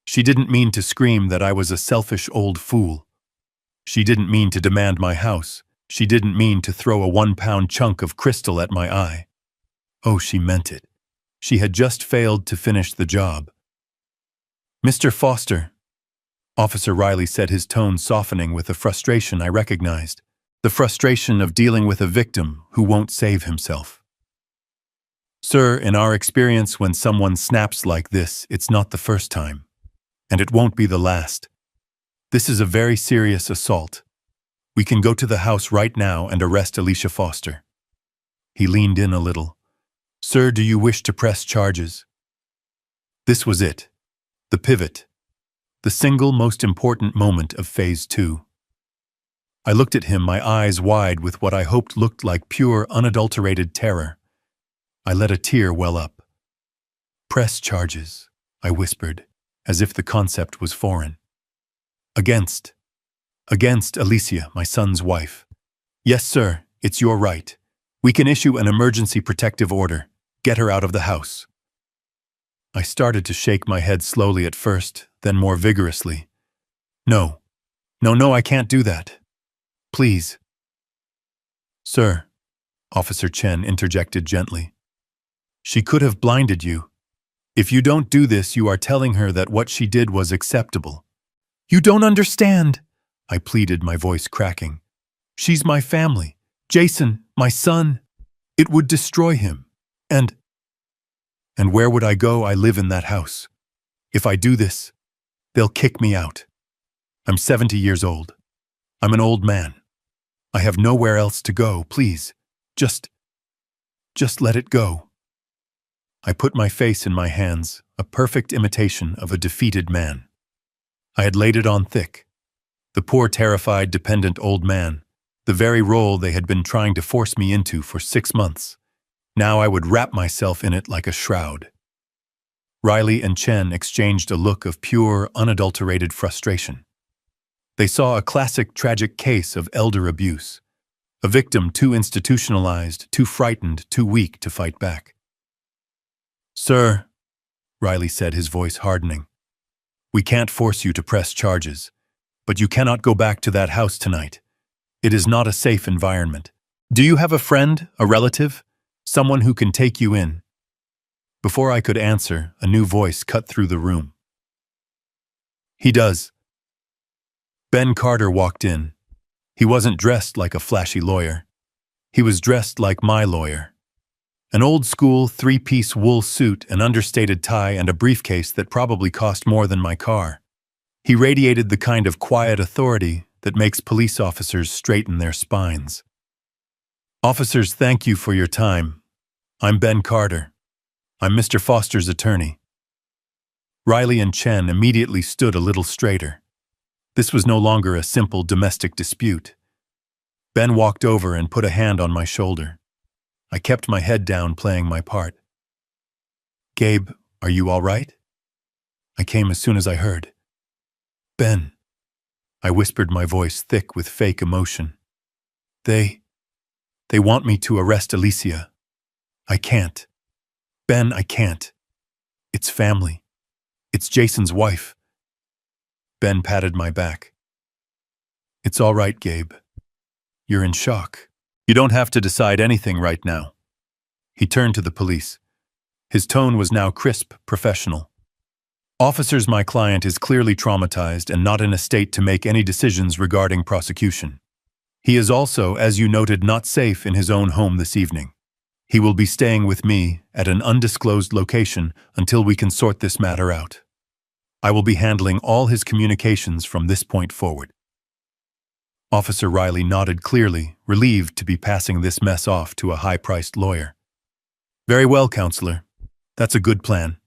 She didn't mean to scream that I was a selfish old fool. She didn't mean to demand my house. She didn't mean to throw a 1-pound chunk of crystal at my eye. Oh, she meant it. She had just failed to finish the job. Mr. Foster, Officer Riley said, his tone softening with a frustration I recognized. The frustration of dealing with a victim who won't save himself. Sir, in our experience, when someone snaps like this, it's not the first time. And it won't be the last. This is a very serious assault. We can go to the house right now and arrest Alicia Foster. He leaned in a little. Sir, do you wish to press charges? This was it. The pivot. The single most important moment of Phase 2. I looked at him, my eyes wide with what I hoped looked like pure, unadulterated terror. I let a tear well up. Press charges, I whispered, as if the concept was foreign. Against Alicia, my son's wife. Yes, sir, it's your right. We can issue an emergency protective order. Get her out of the house. I started to shake my head slowly at first, then more vigorously. No, I can't do that. Please. Sir, Officer Chen interjected gently. She could have blinded you. If you don't do this, you are telling her that what she did was acceptable. You don't understand, I pleaded, my voice cracking. She's my family. Jason, my son. It would destroy him. And where would I go? I live in that house. If I do this, they'll kick me out. I'm 70 years old. I'm an old man. I have nowhere else to go. Please, just let it go. I put my face in my hands, a perfect imitation of a defeated man. I had laid it on thick. The poor, terrified, dependent old man, the very role they had been trying to force me into for 6 months. Now I would wrap myself in it like a shroud. Riley and Chen exchanged a look of pure, unadulterated frustration. They saw a classic, tragic case of elder abuse, a victim too institutionalized, too frightened, too weak to fight back. Sir, Riley said, his voice hardening, we can't force you to press charges, but you cannot go back to that house tonight. It is not a safe environment. Do you have a friend, a relative, someone who can take you in? Before I could answer, a new voice cut through the room. He does. Ben Carter walked in. He wasn't dressed like a flashy lawyer. He was dressed like my lawyer. An old-school 3-piece wool suit, an understated tie, and a briefcase that probably cost more than my car. He radiated the kind of quiet authority that makes police officers straighten their spines. Officers, thank you for your time. I'm Ben Carter. I'm Mr. Foster's attorney. Riley and Chen immediately stood a little straighter. This was no longer a simple domestic dispute. Ben walked over and put a hand on my shoulder. I kept my head down, playing my part. Gabe, are you all right? I came as soon as I heard. Ben, I whispered, my voice thick with fake emotion. They want me to arrest Alicia. I can't. Ben, I can't. It's family. It's Jason's wife. Ben patted my back. It's all right, Gabe. You're in shock. You don't have to decide anything right now. He turned to the police. His tone was now crisp, professional. Officers, my client is clearly traumatized and not in a state to make any decisions regarding prosecution. He is also, as you noted, not safe in his own home this evening. He will be staying with me at an undisclosed location until we can sort this matter out. I will be handling all his communications from this point forward. Officer Riley nodded clearly, relieved to be passing this mess off to a high-priced lawyer. Very well, counselor. That's a good plan.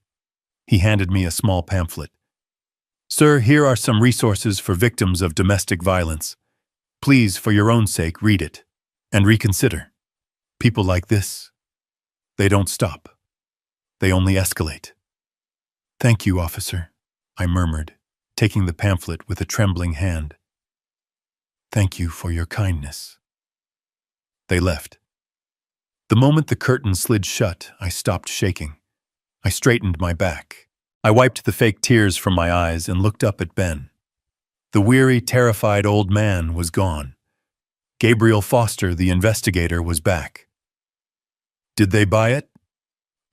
He handed me a small pamphlet. Sir, here are some resources for victims of domestic violence. Please, for your own sake, read it and reconsider. People like this, they don't stop. They only escalate. Thank you, officer, I murmured, taking the pamphlet with a trembling hand. Thank you for your kindness. They left. The moment the curtain slid shut, I stopped shaking. I straightened my back. I wiped the fake tears from my eyes and looked up at Ben. The weary, terrified old man was gone. Gabriel Foster, the investigator, was back. Did they buy it?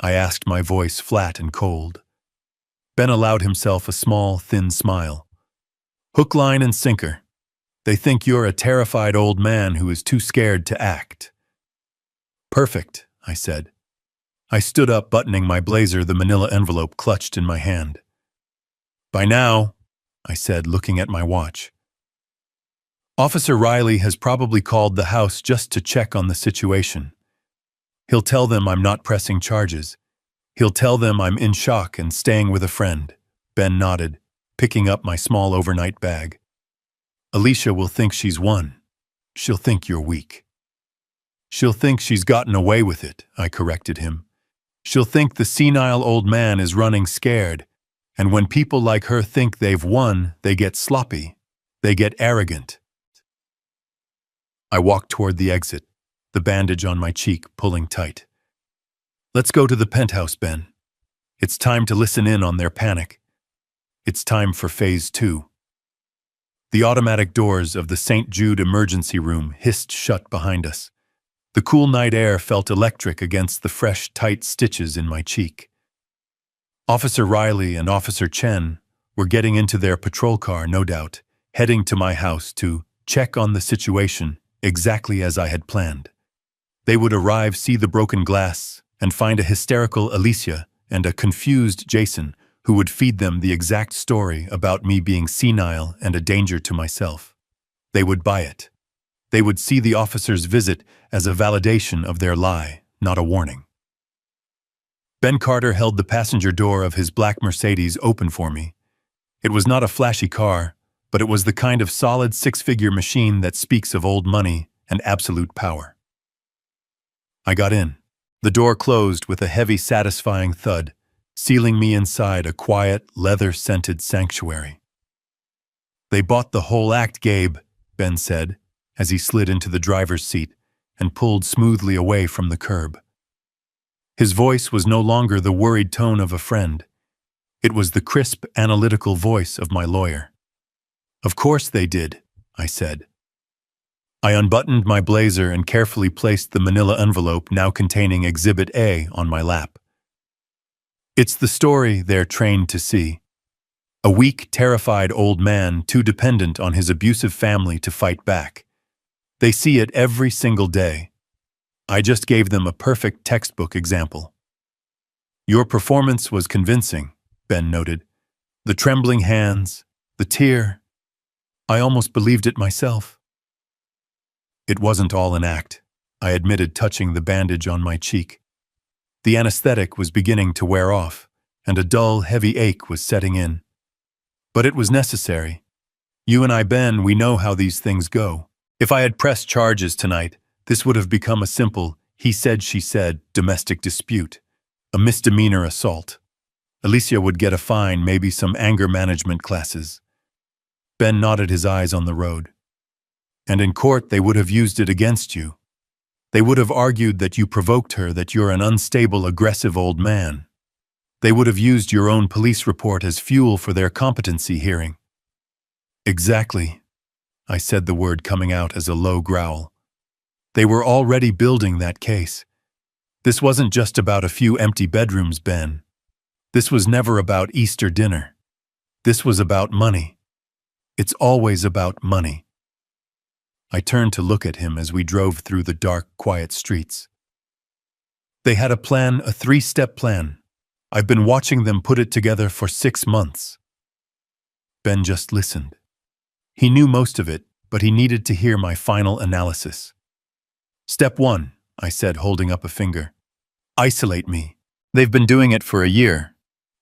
I asked, my voice flat and cold. Ben allowed himself a small, thin smile. Hook, line, and sinker. They think you're a terrified old man who is too scared to act. Perfect, I said. I stood up, buttoning my blazer, the manila envelope clutched in my hand. By now, I said, looking at my watch. Officer Riley has probably called the house just to check on the situation. He'll tell them I'm not pressing charges. He'll tell them I'm in shock and staying with a friend. Ben nodded, picking up my small overnight bag. Alicia will think she's won. She'll think you're weak. She'll think she's gotten away with it, I corrected him. She'll think the senile old man is running scared, and when people like her think they've won, they get sloppy. They get arrogant. I walked toward the exit, the bandage on my cheek pulling tight. Let's go to the penthouse, Ben. It's time to listen in on their panic. It's time for phase 2. The automatic doors of the St. Jude emergency room hissed shut behind us. The cool night air felt electric against the fresh, tight stitches in my cheek. Officer Riley and Officer Chen were getting into their patrol car, no doubt, heading to my house to check on the situation exactly as I had planned. They would arrive, see the broken glass, and find a hysterical Alicia and a confused Jason who would feed them the exact story about me being senile and a danger to myself. They would buy it. They would see the officer's visit as a validation of their lie, not a warning. Ben Carter held the passenger door of his black Mercedes open for me. It was not a flashy car, but it was the kind of solid six-figure machine that speaks of old money and absolute power. I got in. The door closed with a heavy, satisfying thud, sealing me inside a quiet, leather-scented sanctuary. They bought the whole act, Gabe, Ben said, as he slid into the driver's seat and pulled smoothly away from the curb. His voice was no longer the worried tone of a friend. It was the crisp, analytical voice of my lawyer. Of course they did, I said. I unbuttoned my blazer and carefully placed the manila envelope now containing Exhibit A on my lap. It's the story they're trained to see. A weak, terrified old man too dependent on his abusive family to fight back. They see it every single day. I just gave them a perfect textbook example. Your performance was convincing, Ben noted. The trembling hands, the tear. I almost believed it myself. It wasn't all an act, I admitted, touching the bandage on my cheek. The anesthetic was beginning to wear off, and a dull, heavy ache was setting in. But it was necessary. You and I, Ben, we know how these things go. If I had pressed charges tonight, this would have become a simple he said, she said domestic dispute. A misdemeanor assault. Alicia would get a fine, maybe some anger management classes. Ben nodded his eyes on the road. And in court, they would have used it against you. They would have argued that you provoked her, that you're an unstable, aggressive old man. They would have used your own police report as fuel for their competency hearing. Exactly. I said, the word coming out as a low growl. They were already building that case. This wasn't just about a few empty bedrooms, Ben. This was never about Easter dinner. This was about money. It's always about money. I turned to look at him as we drove through the dark, quiet streets. They had a plan, a 3-step plan. I've been watching them put it together for 6 months. Ben just listened. He knew most of it, but he needed to hear my final analysis. Step 1, I said, holding up a finger. Isolate me. They've been doing it for a year,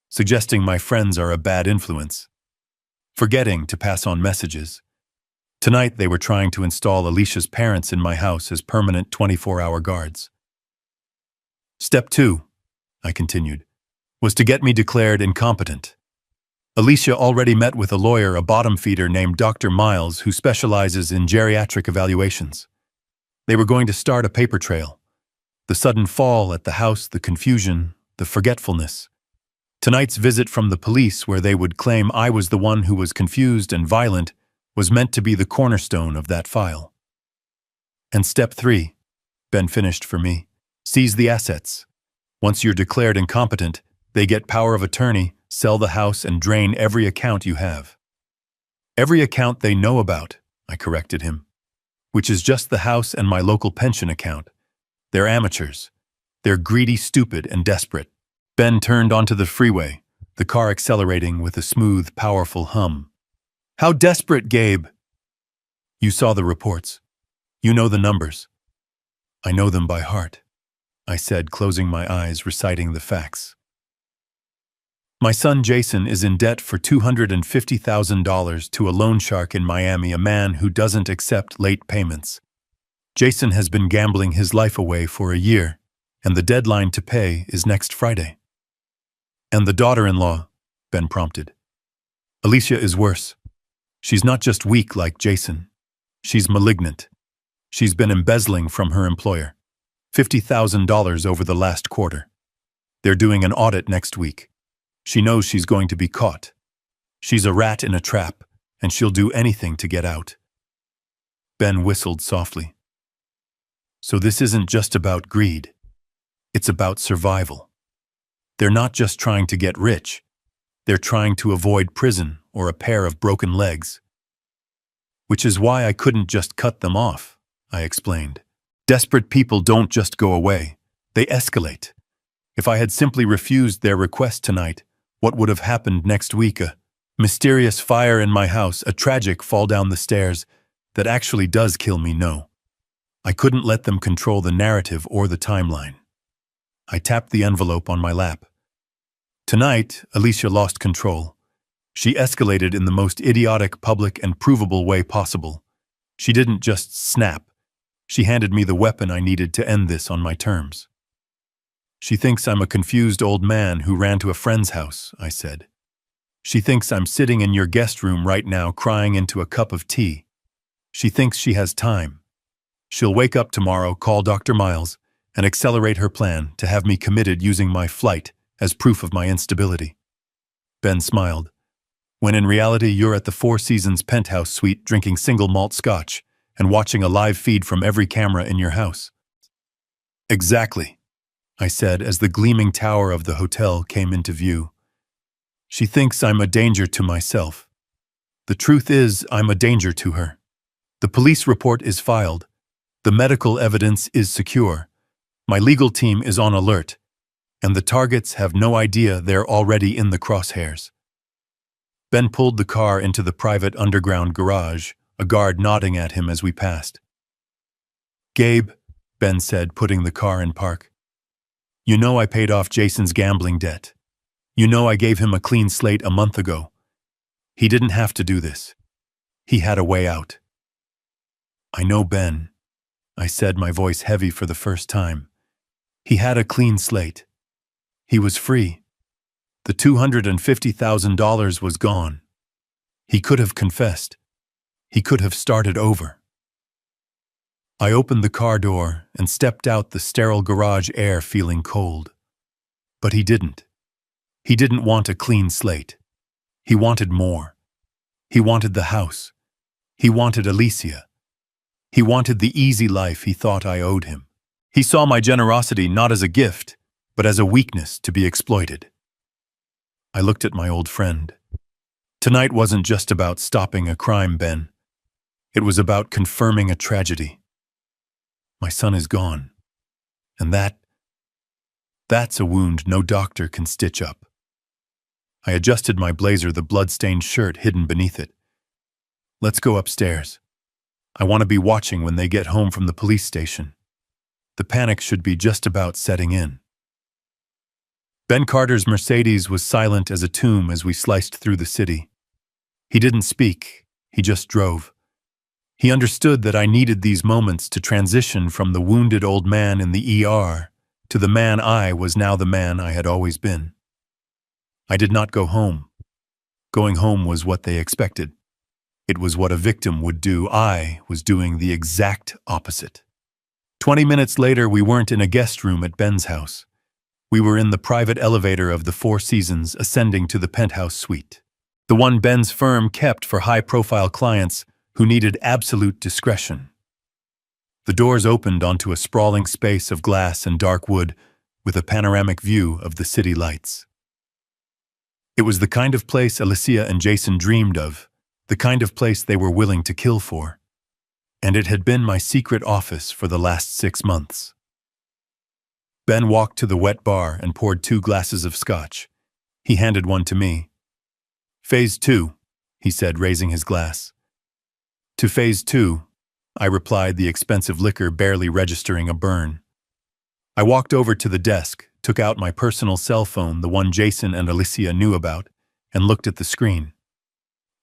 suggesting my friends are a bad influence, forgetting to pass on messages. Tonight they were trying to install Alicia's parents in my house as permanent 24-hour guards. Step 2, I continued, was to get me declared incompetent. Alicia already met with a lawyer, a bottom feeder named Dr. Miles, who specializes in geriatric evaluations. They were going to start a paper trail. The sudden fall at the house, the confusion, the forgetfulness. Tonight's visit from the police, where they would claim I was the one who was confused and violent, was meant to be the cornerstone of that file. And step 3, Ben finished for me, seize the assets. Once you're declared incompetent, they get power of attorney, sell the house, and drain every account you have. Every account they know about, I corrected him, which is just the house and my local pension account. They're amateurs. They're greedy, stupid, and desperate. Ben turned onto the freeway, the car accelerating with a smooth, powerful hum. How desperate, Gabe! You saw the reports. You know the numbers. I know them by heart, I said, closing my eyes, reciting the facts. My son Jason is in debt for $250,000 to a loan shark in Miami, a man who doesn't accept late payments. Jason has been gambling his life away for a year, and the deadline to pay is next Friday. And the daughter-in-law, Ben prompted. Alicia is worse. She's not just weak like Jason. She's malignant. She's been embezzling from her employer. $50,000 over the last quarter. They're doing an audit next week. She knows she's going to be caught. She's a rat in a trap, and she'll do anything to get out. Ben whistled softly. So this isn't just about greed. It's about survival. They're not just trying to get rich. They're trying to avoid prison or a pair of broken legs. Which is why I couldn't just cut them off, I explained. Desperate people don't just go away. They escalate. If I had simply refused their request tonight, what would have happened next week? A mysterious fire in my house, a tragic fall down the stairs that actually does kill me, no. I couldn't let them control the narrative or the timeline. I tapped the envelope on my lap. Tonight, Alicia lost control. She escalated in the most idiotic, public, and provable way possible. She didn't just snap. She handed me the weapon I needed to end this on my terms. She thinks I'm a confused old man who ran to a friend's house, I said. She thinks I'm sitting in your guest room right now crying into a cup of tea. She thinks she has time. She'll wake up tomorrow, call Dr. Miles, and accelerate her plan to have me committed using my flight as proof of my instability. Ben smiled. When in reality you're at the Four Seasons penthouse suite drinking single malt scotch and watching a live feed from every camera in your house. Exactly, I said as the gleaming tower of the hotel came into view. She thinks I'm a danger to myself. The truth is, I'm a danger to her. The police report is filed. The medical evidence is secure. My legal team is on alert. And the targets have no idea they're already in the crosshairs. Ben pulled the car into the private underground garage, a guard nodding at him as we passed. Gabe, Ben said, putting the car in park. You know I paid off Jason's gambling debt. You know I gave him a clean slate a month ago. He didn't have to do this. He had a way out. I know, Ben, I said, my voice heavy for the first time. He had a clean slate. He was free. The $250,000 was gone. He could have confessed. He could have started over. I opened the car door and stepped out, the sterile garage air feeling cold. But he didn't. He didn't want a clean slate. He wanted more. He wanted the house. He wanted Alicia. He wanted the easy life he thought I owed him. He saw my generosity not as a gift, but as a weakness to be exploited. I looked at my old friend. Tonight wasn't just about stopping a crime, Ben. It was about confirming a tragedy. My son is gone. And that's a wound no doctor can stitch up. I adjusted my blazer, the blood-stained shirt hidden beneath it. Let's go upstairs. I want to be watching when they get home from the police station. The panic should be just about setting in. Ben Carter's Mercedes was silent as a tomb as we sliced through the city. He didn't speak, he just drove. He understood that I needed these moments to transition from the wounded old man in the ER to the man I was now, the man I had always been. I did not go home. Going home was what they expected. It was what a victim would do. I was doing the exact opposite. 20 minutes later, we weren't in a guest room at Ben's house. We were in the private elevator of the Four Seasons, ascending to the penthouse suite. The one Ben's firm kept for high-profile clients who needed absolute discretion. The doors opened onto a sprawling space of glass and dark wood with a panoramic view of the city lights. It was the kind of place Alicia and Jason dreamed of, the kind of place they were willing to kill for. And it had been my secret office for the last 6 months. Ben walked to the wet bar and poured 2 glasses of scotch. He handed one to me. "Phase 2, he said, raising his glass. "To phase 2, I replied, the expensive liquor barely registering a burn. I walked over to the desk, took out my personal cell phone, the one Jason and Alicia knew about, and looked at the screen.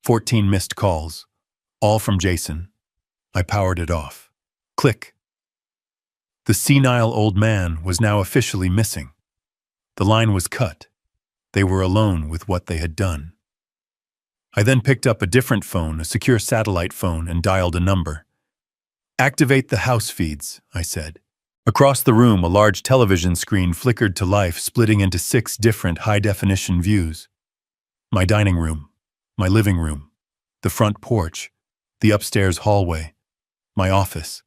14 missed calls, all from Jason. I powered it off. Click. The senile old man was now officially missing. The line was cut. They were alone with what they had done. I then picked up a different phone, a secure satellite phone, and dialed a number. "Activate the house feeds," I said. Across the room, a large television screen flickered to life, splitting into 6 different high-definition views. My dining room, my living room, the front porch, the upstairs hallway, my office.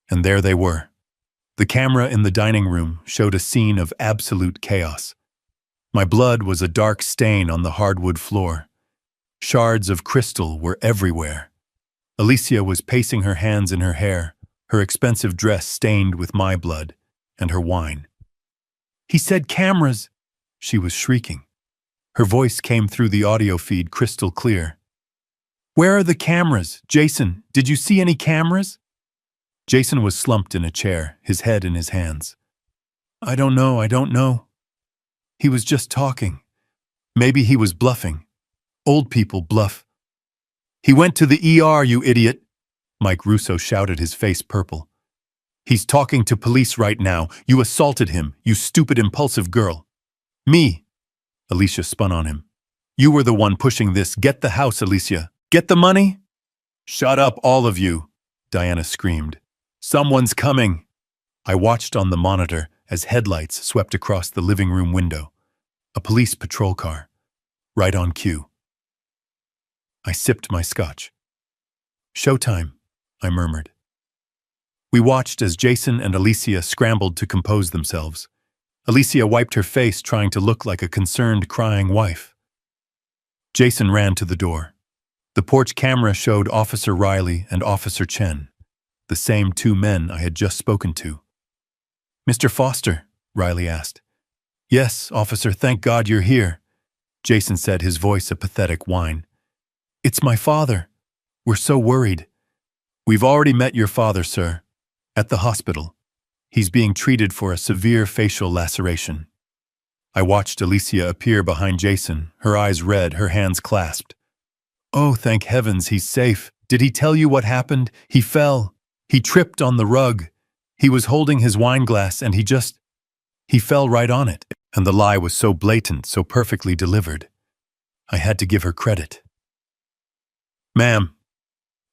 And there they were. The camera in the dining room showed a scene of absolute chaos. My blood was a dark stain on the hardwood floor. Shards of crystal were everywhere. Alicia was pacing, her hands in her hair, her expensive dress stained with my blood and her wine. "He said cameras!" she was shrieking. Her voice came through the audio feed crystal clear. "Where are the cameras? Jason, did you see any cameras?" Jason was slumped in a chair, his head in his hands. I don't know. He was just talking. Maybe he was bluffing. Old people bluff. "He went to the ER, you idiot," Mike Russo shouted, his face purple. "He's talking to police right now. You assaulted him, you stupid, impulsive girl." "Me," Alicia spun on him. "You were the one pushing this. Get the house, Alicia. Get the money?" "Shut up, all of you," Diana screamed. "Someone's coming." I watched on the monitor as headlights swept across the living room window. A police patrol car. Right on cue. I sipped my scotch. "Showtime," I murmured. We watched as Jason and Alicia scrambled to compose themselves. Alicia wiped her face, trying to look like a concerned, crying wife. Jason ran to the door. The porch camera showed Officer Riley and Officer Chen, the same 2 men I had just spoken to. "Mr. Foster?" Riley asked. "Yes, officer, thank God you're here," Jason said, his voice a pathetic whine. "It's my father. We're so worried." "We've already met your father, sir. At the hospital. He's being treated for a severe facial laceration." I watched Alicia appear behind Jason, her eyes red, her hands clasped. "Oh, thank heavens, he's safe. Did he tell you what happened? He fell. He tripped on the rug. He was holding his wine glass and he just..." He fell right on it, and the lie was so blatant, so perfectly delivered. I had to give her credit. "Ma'am,"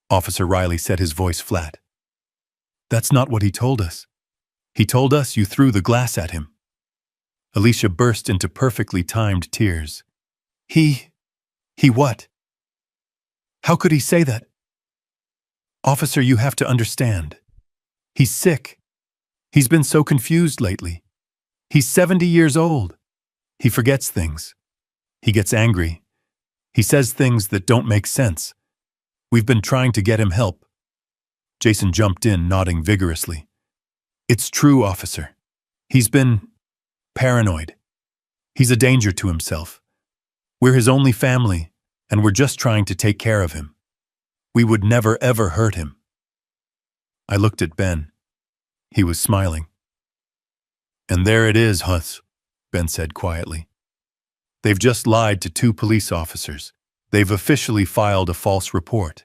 Officer Riley said, his voice flat. "That's not what he told us. He told us you threw the glass at him." Alicia burst into perfectly timed tears. He what? How could he say that? "Officer, you have to understand. He's sick. He's been so confused lately. He's 70 years old. He forgets things. He gets angry. He says things that don't make sense. We've been trying to get him help." Jason jumped in, nodding vigorously. "It's true, officer. He's been paranoid. He's a danger to himself. We're his only family, and we're just trying to take care of him. We would never ever hurt him." I looked at Ben. He was smiling. "And there it is, Huss," Ben said quietly. "They've just lied to 2 police officers. They've officially filed a false report.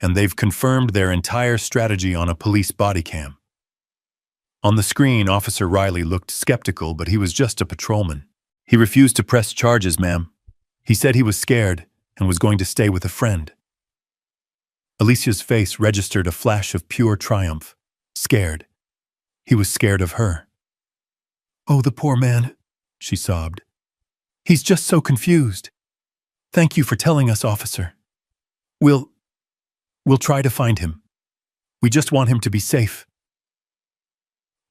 And they've confirmed their entire strategy on a police body cam." On the screen, Officer Riley looked skeptical, but he was just a patrolman. "He refused to press charges, ma'am. He said he was scared and was going to stay with a friend." Alicia's face registered a flash of pure triumph. Scared. He was scared of her. "Oh, the poor man," she sobbed. "He's just so confused. Thank you for telling us, officer. We'll try to find him. We just want him to be safe."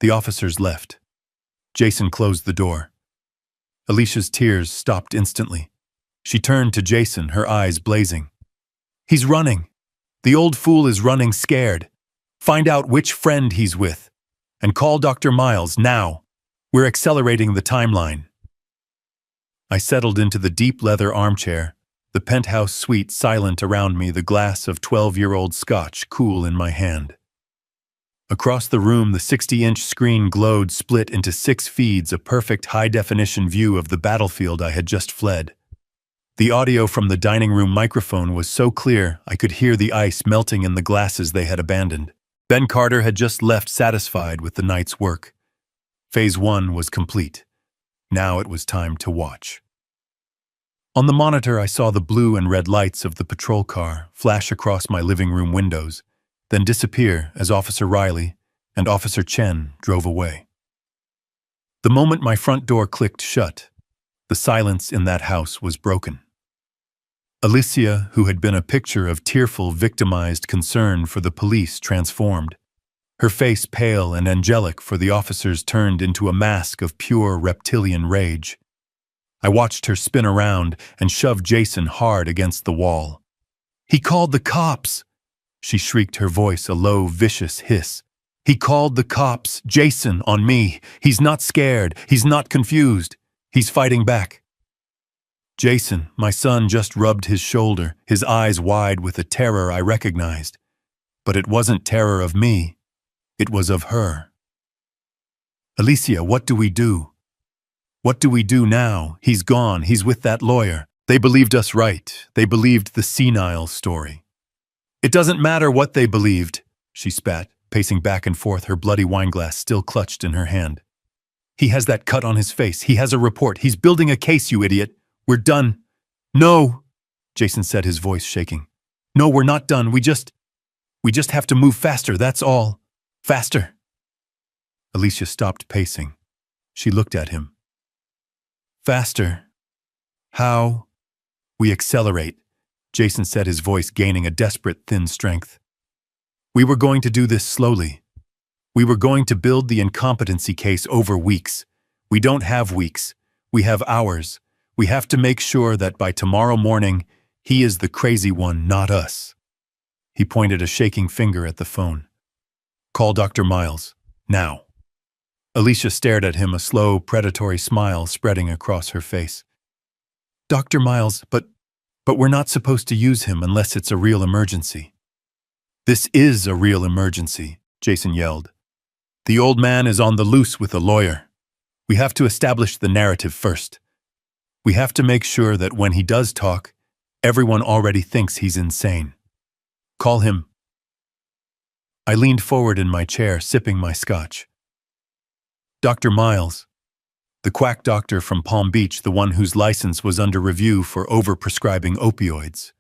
The officers left. Jason closed the door. Alicia's tears stopped instantly. She turned to Jason, her eyes blazing. "He's running. The old fool is running scared. Find out which friend he's with. And call Dr. Miles now. We're accelerating the timeline." I settled into the deep leather armchair, the penthouse suite silent around me, the glass of 12-year-old scotch cool in my hand. Across the room, the 60-inch screen glowed, split into 6 feeds, a perfect high-definition view of the battlefield I had just fled. The audio from the dining room microphone was so clear I could hear the ice melting in the glasses they had abandoned. Ben Carter had just left, satisfied with the night's work. Phase 1 was complete. Now it was time to watch. On the monitor, I saw the blue and red lights of the patrol car flash across my living room windows, then disappear as Officer Riley and Officer Chen drove away. The moment my front door clicked shut, the silence in that house was broken. Alicia, who had been a picture of tearful, victimized concern for the police, transformed. Her face pale and angelic for the officers turned into a mask of pure reptilian rage. I watched her spin around and shove Jason hard against the wall. "He called the cops!" She shrieked, her voice a low, vicious hiss. "He called the cops, Jason, on me. He's not scared. He's not confused. He's fighting back." Jason, my son, just rubbed his shoulder, his eyes wide with a terror I recognized. But it wasn't terror of me. It was of her. "Alicia, what do we do? What do we do now? He's gone. He's with that lawyer. They believed us right. They believed the senile story." "It doesn't matter what they believed," she spat, pacing back and forth, her bloody wineglass still clutched in her hand. "He has that cut on his face. He has a report. He's building a case, you idiot. We're done." "No," Jason said, his voice shaking. "No, we're not done. We just have to move faster, that's all. Faster." Alicia stopped pacing. She looked at him. "Faster? How?" "We accelerate," Jason said, his voice gaining a desperate, thin strength. "We were going to do this slowly. We were going to build the incompetency case over weeks. We don't have weeks. We have hours. We have to make sure that by tomorrow morning, he is the crazy one, not us." He pointed a shaking finger at the phone. "Call Dr. Miles, now." Alicia stared at him, a slow, predatory smile spreading across her face. "Dr. Miles, but we're not supposed to use him unless it's a real emergency." "This is a real emergency," Jason yelled. "The old man is on the loose with a lawyer. We have to establish the narrative first. We have to make sure that when he does talk, everyone already thinks he's insane. Call him." I leaned forward in my chair, sipping my scotch. "Dr. Miles, The quack doctor from Palm Beach, the one whose license was under review for overprescribing opioids.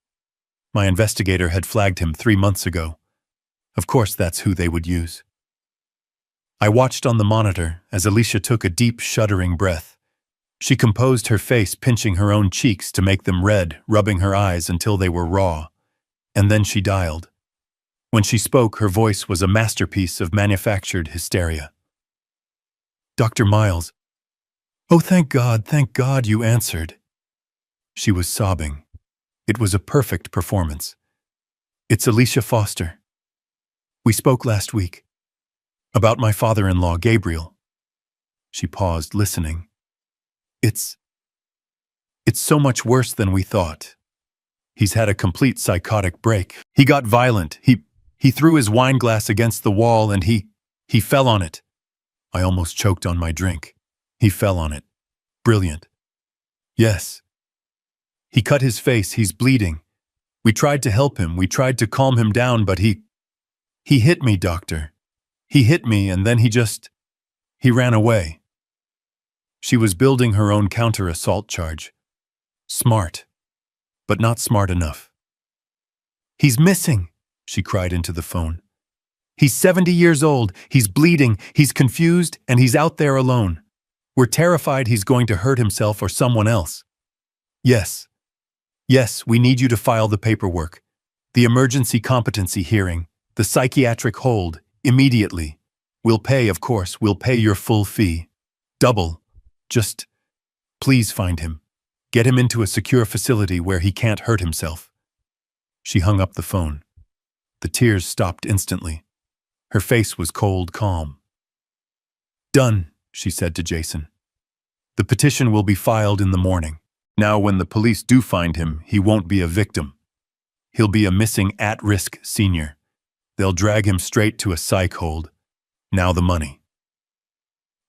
My investigator had flagged him 3 months ago. Of course, that's who they would use. I watched on the monitor as Alicia took a deep, shuddering breath. She composed her face, pinching her own cheeks to make them red, rubbing her eyes until they were raw. And then she dialed. When she spoke, her voice was a masterpiece of manufactured hysteria. "Dr. Miles." "Oh, thank God you answered." She was sobbing. It was a perfect performance. "It's Alicia Foster. We spoke last week. About my father-in-law, Gabriel." She paused, listening. It's so much worse than we thought. He's had a complete psychotic break. He got violent. He threw his wine glass against the wall and he fell on it." I almost choked on my drink. "He fell on it. Brilliant." "Yes. He cut his face. He's bleeding. We tried to help him. We tried to calm him down, but he hit me, doctor. He hit me and then he ran away." She was building her own counter-assault charge. Smart, but not smart enough. "He's missing," she cried into the phone. "He's 70 years old, he's bleeding, he's confused, and he's out there alone. We're terrified he's going to hurt himself or someone else." Yes, we need you to file the paperwork. The emergency competency hearing, the psychiatric hold, immediately. We'll pay, of course, we'll pay your full fee. Double. Just, please find him. Get him into a secure facility where he can't hurt himself." She hung up the phone. The tears stopped instantly. Her face was cold calm. "Done," she said to Jason. "The petition will be filed in the morning. Now when the police do find him, he won't be a victim. He'll be a missing at-risk senior. They'll drag him straight to a psych hold. Now the money."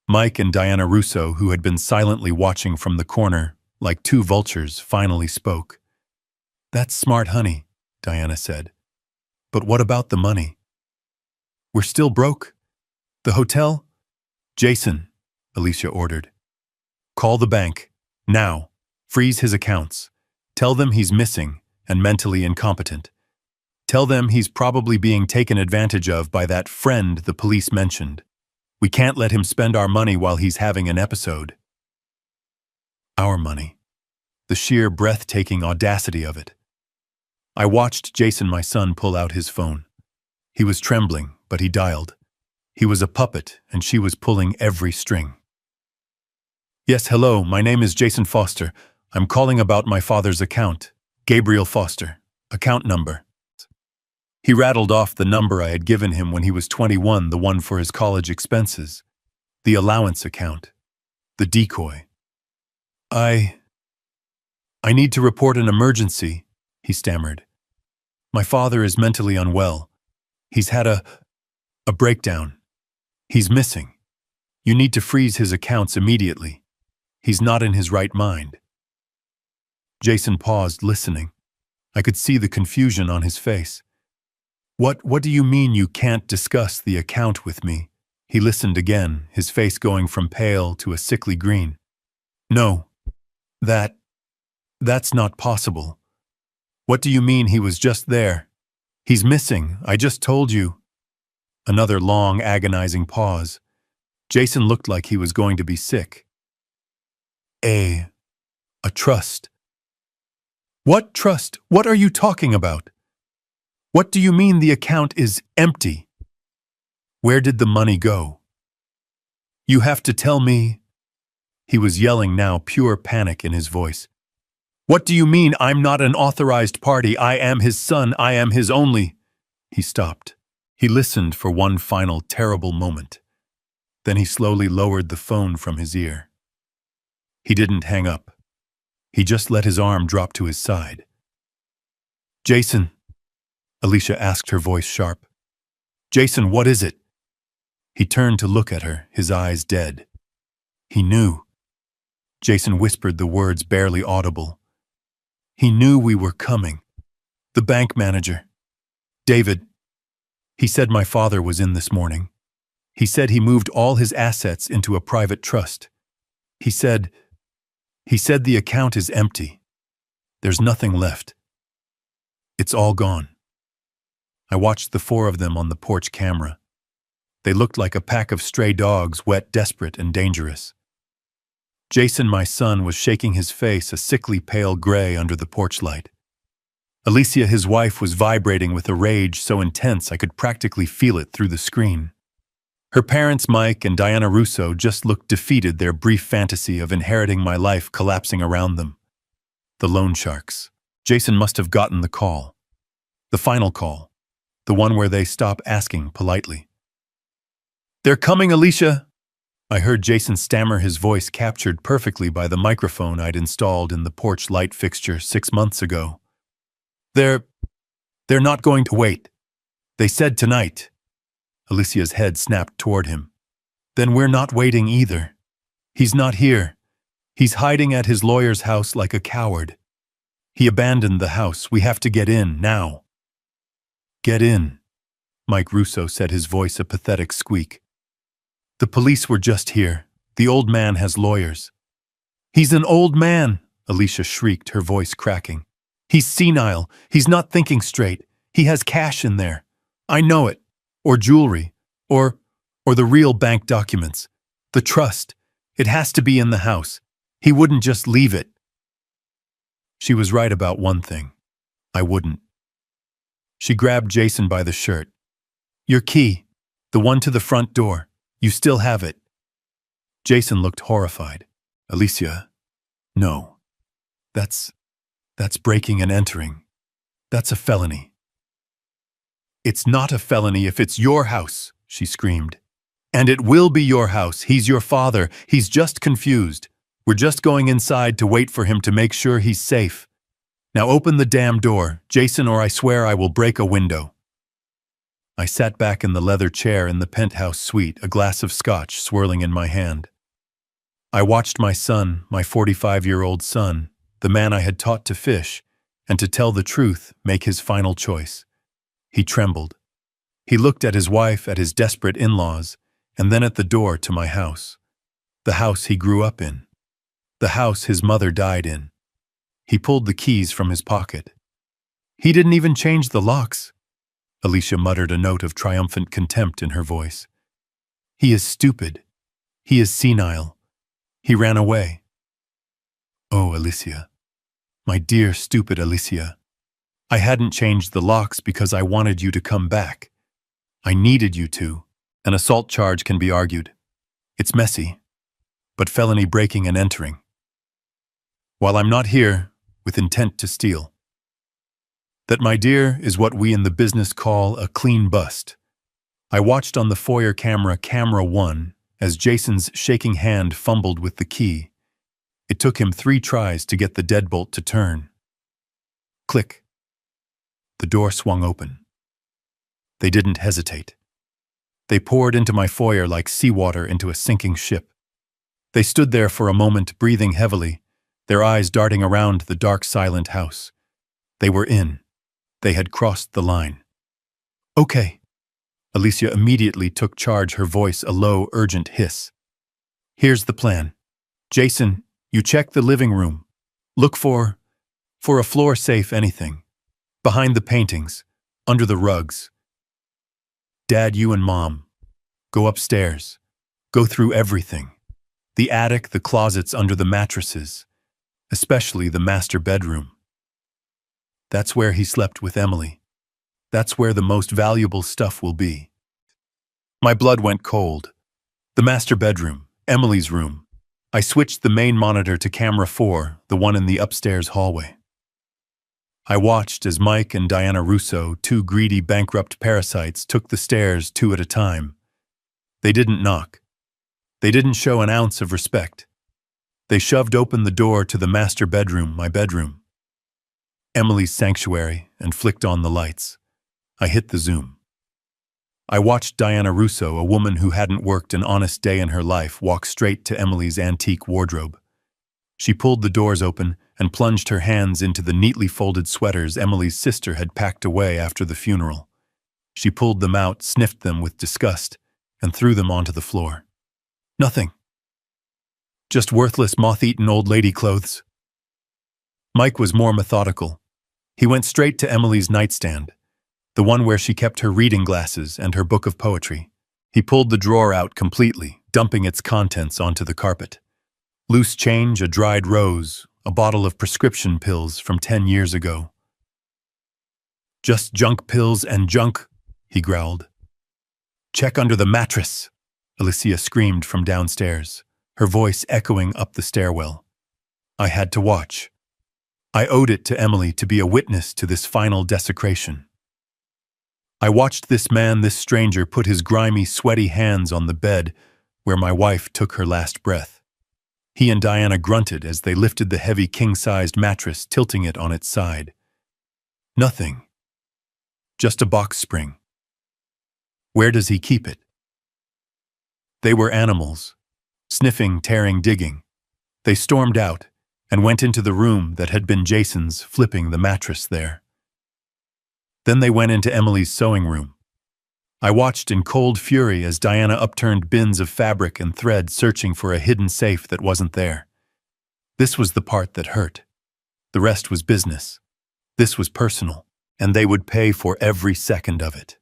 Mike and Diana Russo, who had been silently watching from the corner, like two vultures, finally spoke. "That's smart, honey," Diana said. "But what about the money?" "We're still broke. The hotel?" "Jason," Alicia ordered. "Call the bank. Now. Freeze his accounts. Tell them he's missing and mentally incompetent. Tell them he's probably being taken advantage of by that friend the police mentioned. We can't let him spend our money while he's having an episode." Our money. The sheer breathtaking audacity of it. I watched Jason, my son, pull out his phone. He was trembling, but he dialed. He was a puppet, and she was pulling every string. "Yes, hello, my name is Jason Foster. I'm calling about my father's account. Gabriel Foster. Account number." He rattled off the number I had given him when he was 21, the one for his college expenses. The allowance account. The decoy. I need to report an emergency," he stammered. "My father is mentally unwell. He's had a breakdown. He's missing. You need to freeze his accounts immediately. He's not in his right mind." Jason paused, listening. I could see the confusion on his face. What do you mean you can't discuss the account with me?" He listened again, his face going from pale to a sickly green. "No. That's not possible. What do you mean he was just there? He's missing, I just told you." Another long, agonizing pause. Jason looked like he was going to be sick. A trust." "What trust? What are you talking about? What do you mean the account is empty? Where did the money go? You have to tell me." He was yelling now, pure panic in his voice. "What do you mean I'm not an authorized party? I am his son. I am his only—" He stopped. He listened for one final terrible moment. Then he slowly lowered the phone from his ear. He didn't hang up. He just let his arm drop to his side. "Jason," Alicia asked, her voice sharp. "Jason, what is it?" He turned to look at her, his eyes dead. He knew. Jason whispered the words barely audible. "He knew we were coming. The bank manager. David. He said my father was in this morning. He said he moved all his assets into a private trust. He said, the account is empty. There's nothing left. It's all gone. I watched the four of them on the porch camera. They looked like a pack of stray dogs, wet, desperate, and dangerous. Jason, my son, was shaking his face a sickly pale gray under the porch light. Alicia, his wife, was vibrating with a rage so intense I could practically feel it through the screen. Her parents, Mike and Diana Russo, just looked defeated, their brief fantasy of inheriting my life collapsing around them. The loan sharks. Jason must have gotten the call. The final call. The one where they stop asking politely. "They're coming, Alicia!" I heard Jason stammer, his voice captured perfectly by the microphone I'd installed in the porch light fixture 6 months ago. They're not going to wait. They said tonight." Alicia's head snapped toward him. "Then we're not waiting either. He's not here. He's hiding at his lawyer's house like a coward. He abandoned the house. We have to get in, now." "Get in," Mike Russo said, his voice a pathetic squeak. "The police were just here. The old man has lawyers." "He's an old man," Alicia shrieked, her voice cracking. "He's senile. He's not thinking straight. He has cash in there. I know it. Or jewelry. Or the real bank documents. The trust. It has to be in the house. He wouldn't just leave it." She was right about one thing. I wouldn't. She grabbed Jason by the shirt. "Your key. The one to the front door. You still have it." Jason looked horrified. "Alicia, no. That's breaking and entering. That's a felony." "It's not a felony if it's your house," she screamed. "And it will be your house. He's your father. He's just confused. We're just going inside to wait for him to make sure he's safe. Now open the damn door, Jason, or I swear I will break a window." I sat back in the leather chair in the penthouse suite, a glass of scotch swirling in my hand. I watched my son, my 45-year-old son, the man I had taught to fish, and to tell the truth, make his final choice. He trembled. He looked at his wife, at his desperate in-laws, and then at the door to my house. The house he grew up in. The house his mother died in. He pulled the keys from his pocket. "He didn't even change the locks." Alicia muttered, a note of triumphant contempt in her voice. "He is stupid. He is senile. He ran away." "Oh, Alicia. My dear, stupid Alicia. I hadn't changed the locks because I wanted you to come back. I needed you to. An assault charge can be argued. It's messy. But felony breaking and entering. While I'm not here, with intent to steal. That, my dear, is what we in the business call a clean bust." I watched on the foyer camera 1, as Jason's shaking hand fumbled with the key. It took him 3 tries to get the deadbolt to turn. Click. The door swung open. They didn't hesitate. They poured into my foyer like seawater into a sinking ship. They stood there for a moment, breathing heavily, their eyes darting around the dark, silent house. They were in. They had crossed the line. "Okay." Alicia immediately took charge, her voice a low, urgent hiss. "Here's the plan. Jason, you check the living room. Look for a floor safe, anything. Behind the paintings, under the rugs. Dad, you and Mom, go upstairs. Go through everything. The attic, the closets under the mattresses, especially the master bedroom. That's where he slept with Emily. That's where the most valuable stuff will be." My blood went cold. The master bedroom, Emily's room. I switched the main monitor to camera 4, the one in the upstairs hallway. I watched as Mike and Diana Russo, 2 greedy, bankrupt parasites, took the stairs 2 at a time. They didn't knock. They didn't show an ounce of respect. They shoved open the door to the master bedroom, my bedroom. Emily's sanctuary, and flicked on the lights. I hit the zoom. I watched Diana Russo, a woman who hadn't worked an honest day in her life, walk straight to Emily's antique wardrobe. She pulled the doors open and plunged her hands into the neatly folded sweaters Emily's sister had packed away after the funeral. She pulled them out, sniffed them with disgust, and threw them onto the floor. "Nothing. Just worthless, moth-eaten old lady clothes. Mike was more methodical. He went straight to Emily's nightstand, the one where she kept her reading glasses and her book of poetry. He pulled the drawer out completely, dumping its contents onto the carpet. Loose change, a dried rose, a bottle of prescription pills from 10 years ago. Just junk pills and junk, he growled. Check under the mattress, Alicia screamed from downstairs, her voice echoing up the stairwell. I had to watch. I owed it to Emily to be a witness to this final desecration. I watched this man, this stranger, put his grimy, sweaty hands on the bed where my wife took her last breath. He and Diana grunted as they lifted the heavy king-sized mattress, tilting it on its side. Nothing. Just a box spring. Where does he keep it? They were animals. Sniffing, tearing, digging. They stormed out and went into the room that had been Jason's, flipping the mattress there. Then they went into Emily's sewing room. I watched in cold fury as Diana upturned bins of fabric and thread, searching for a hidden safe that wasn't there. This was the part that hurt. The rest was business. This was personal, and they would pay for every second of it.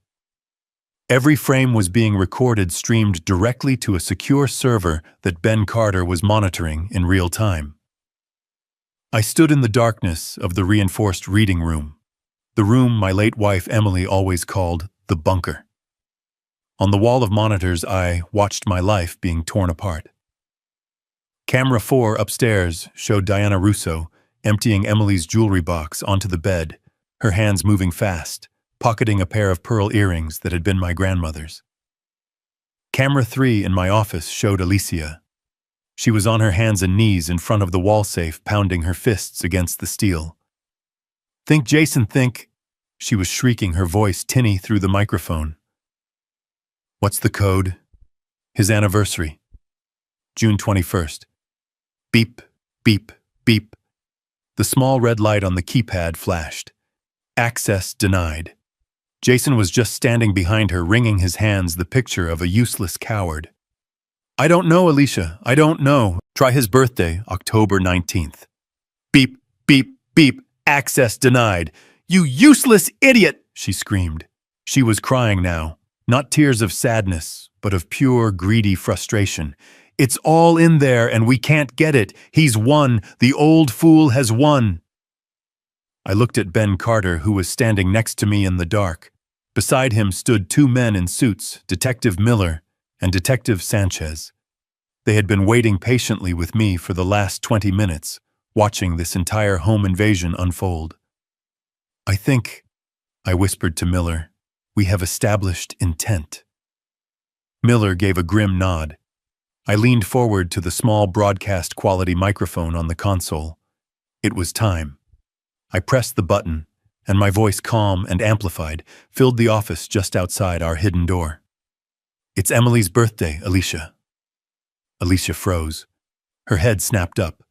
Every frame was being recorded, streamed directly to a secure server that Ben Carter was monitoring in real time. I stood in the darkness of the reinforced reading room, the room my late wife Emily always called the bunker. On the wall of monitors, I watched my life being torn apart. Camera 4 upstairs showed Diana Russo emptying Emily's jewelry box onto the bed, her hands moving fast, pocketing a pair of pearl earrings that had been my grandmother's. Camera 3 in my office showed Alicia. She was on her hands and knees in front of the wall safe, pounding her fists against the steel. Think, Jason, think, she was shrieking, her voice tinny through the microphone. What's the code? His anniversary. June 21st. Beep, beep, beep. The small red light on the keypad flashed. Access denied. Jason was just standing behind her, wringing his hands, the picture of a useless coward. I don't know, Alicia, I don't know. Try his birthday, October 19th. Beep, beep, beep, access denied. You useless idiot, she screamed. She was crying now, not tears of sadness, but of pure, greedy frustration. It's all in there and we can't get it. He's won. The old fool has won. I looked at Ben Carter, who was standing next to me in the dark. Beside him stood two men in suits, Detective Miller and Detective Sanchez. They had been waiting patiently with me for the last 20 minutes, watching this entire home invasion unfold. I think, I whispered to Miller, we have established intent. Miller gave a grim nod. I leaned forward to the small broadcast-quality microphone on the console. It was time. I pressed the button, and my voice, calm and amplified, filled the office just outside our hidden door. It's Emily's birthday, Alicia. Alicia froze. Her head snapped up.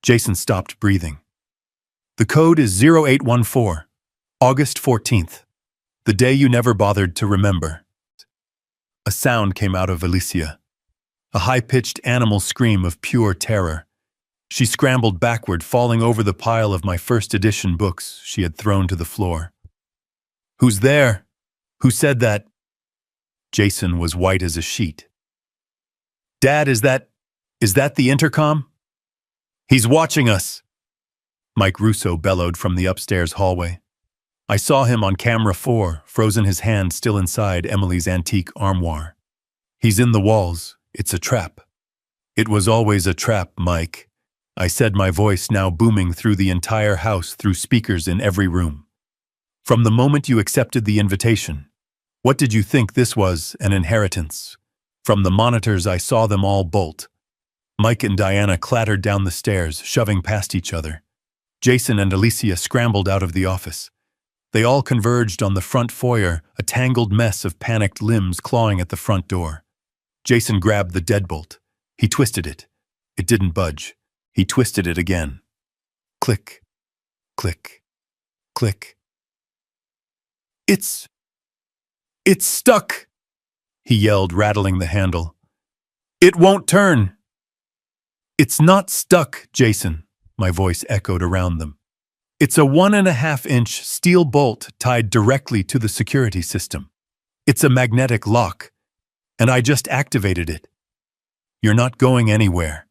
Jason stopped breathing. The code is 0814, August 14th, the day you never bothered to remember. A sound came out of Alicia, a high-pitched animal scream of pure terror. She scrambled backward, falling over the pile of my first edition books she had thrown to the floor. Who's there? Who said that? Jason was white as a sheet. Dad, is that the intercom? He's watching us, Mike Russo bellowed from the upstairs hallway. I saw him on camera 4, frozen, his hand still inside Emily's antique armoire. He's in the walls. It's a trap. It was always a trap, Mike, I said, my voice now booming through the entire house, through speakers in every room. From the moment you accepted the invitation, what did you think this was, an inheritance? From the monitors I saw them all bolt. Mike and Diana clattered down the stairs, shoving past each other. Jason and Alicia scrambled out of the office. They all converged on the front foyer, a tangled mess of panicked limbs clawing at the front door. Jason grabbed the deadbolt. He twisted it. It didn't budge. He twisted it again. Click, click, click. It's stuck, he yelled, rattling the handle. It won't turn. It's not stuck, Jason, my voice echoed around them. It's a 1.5-inch steel bolt tied directly to the security system. It's a magnetic lock, and I just activated it. You're not going anywhere.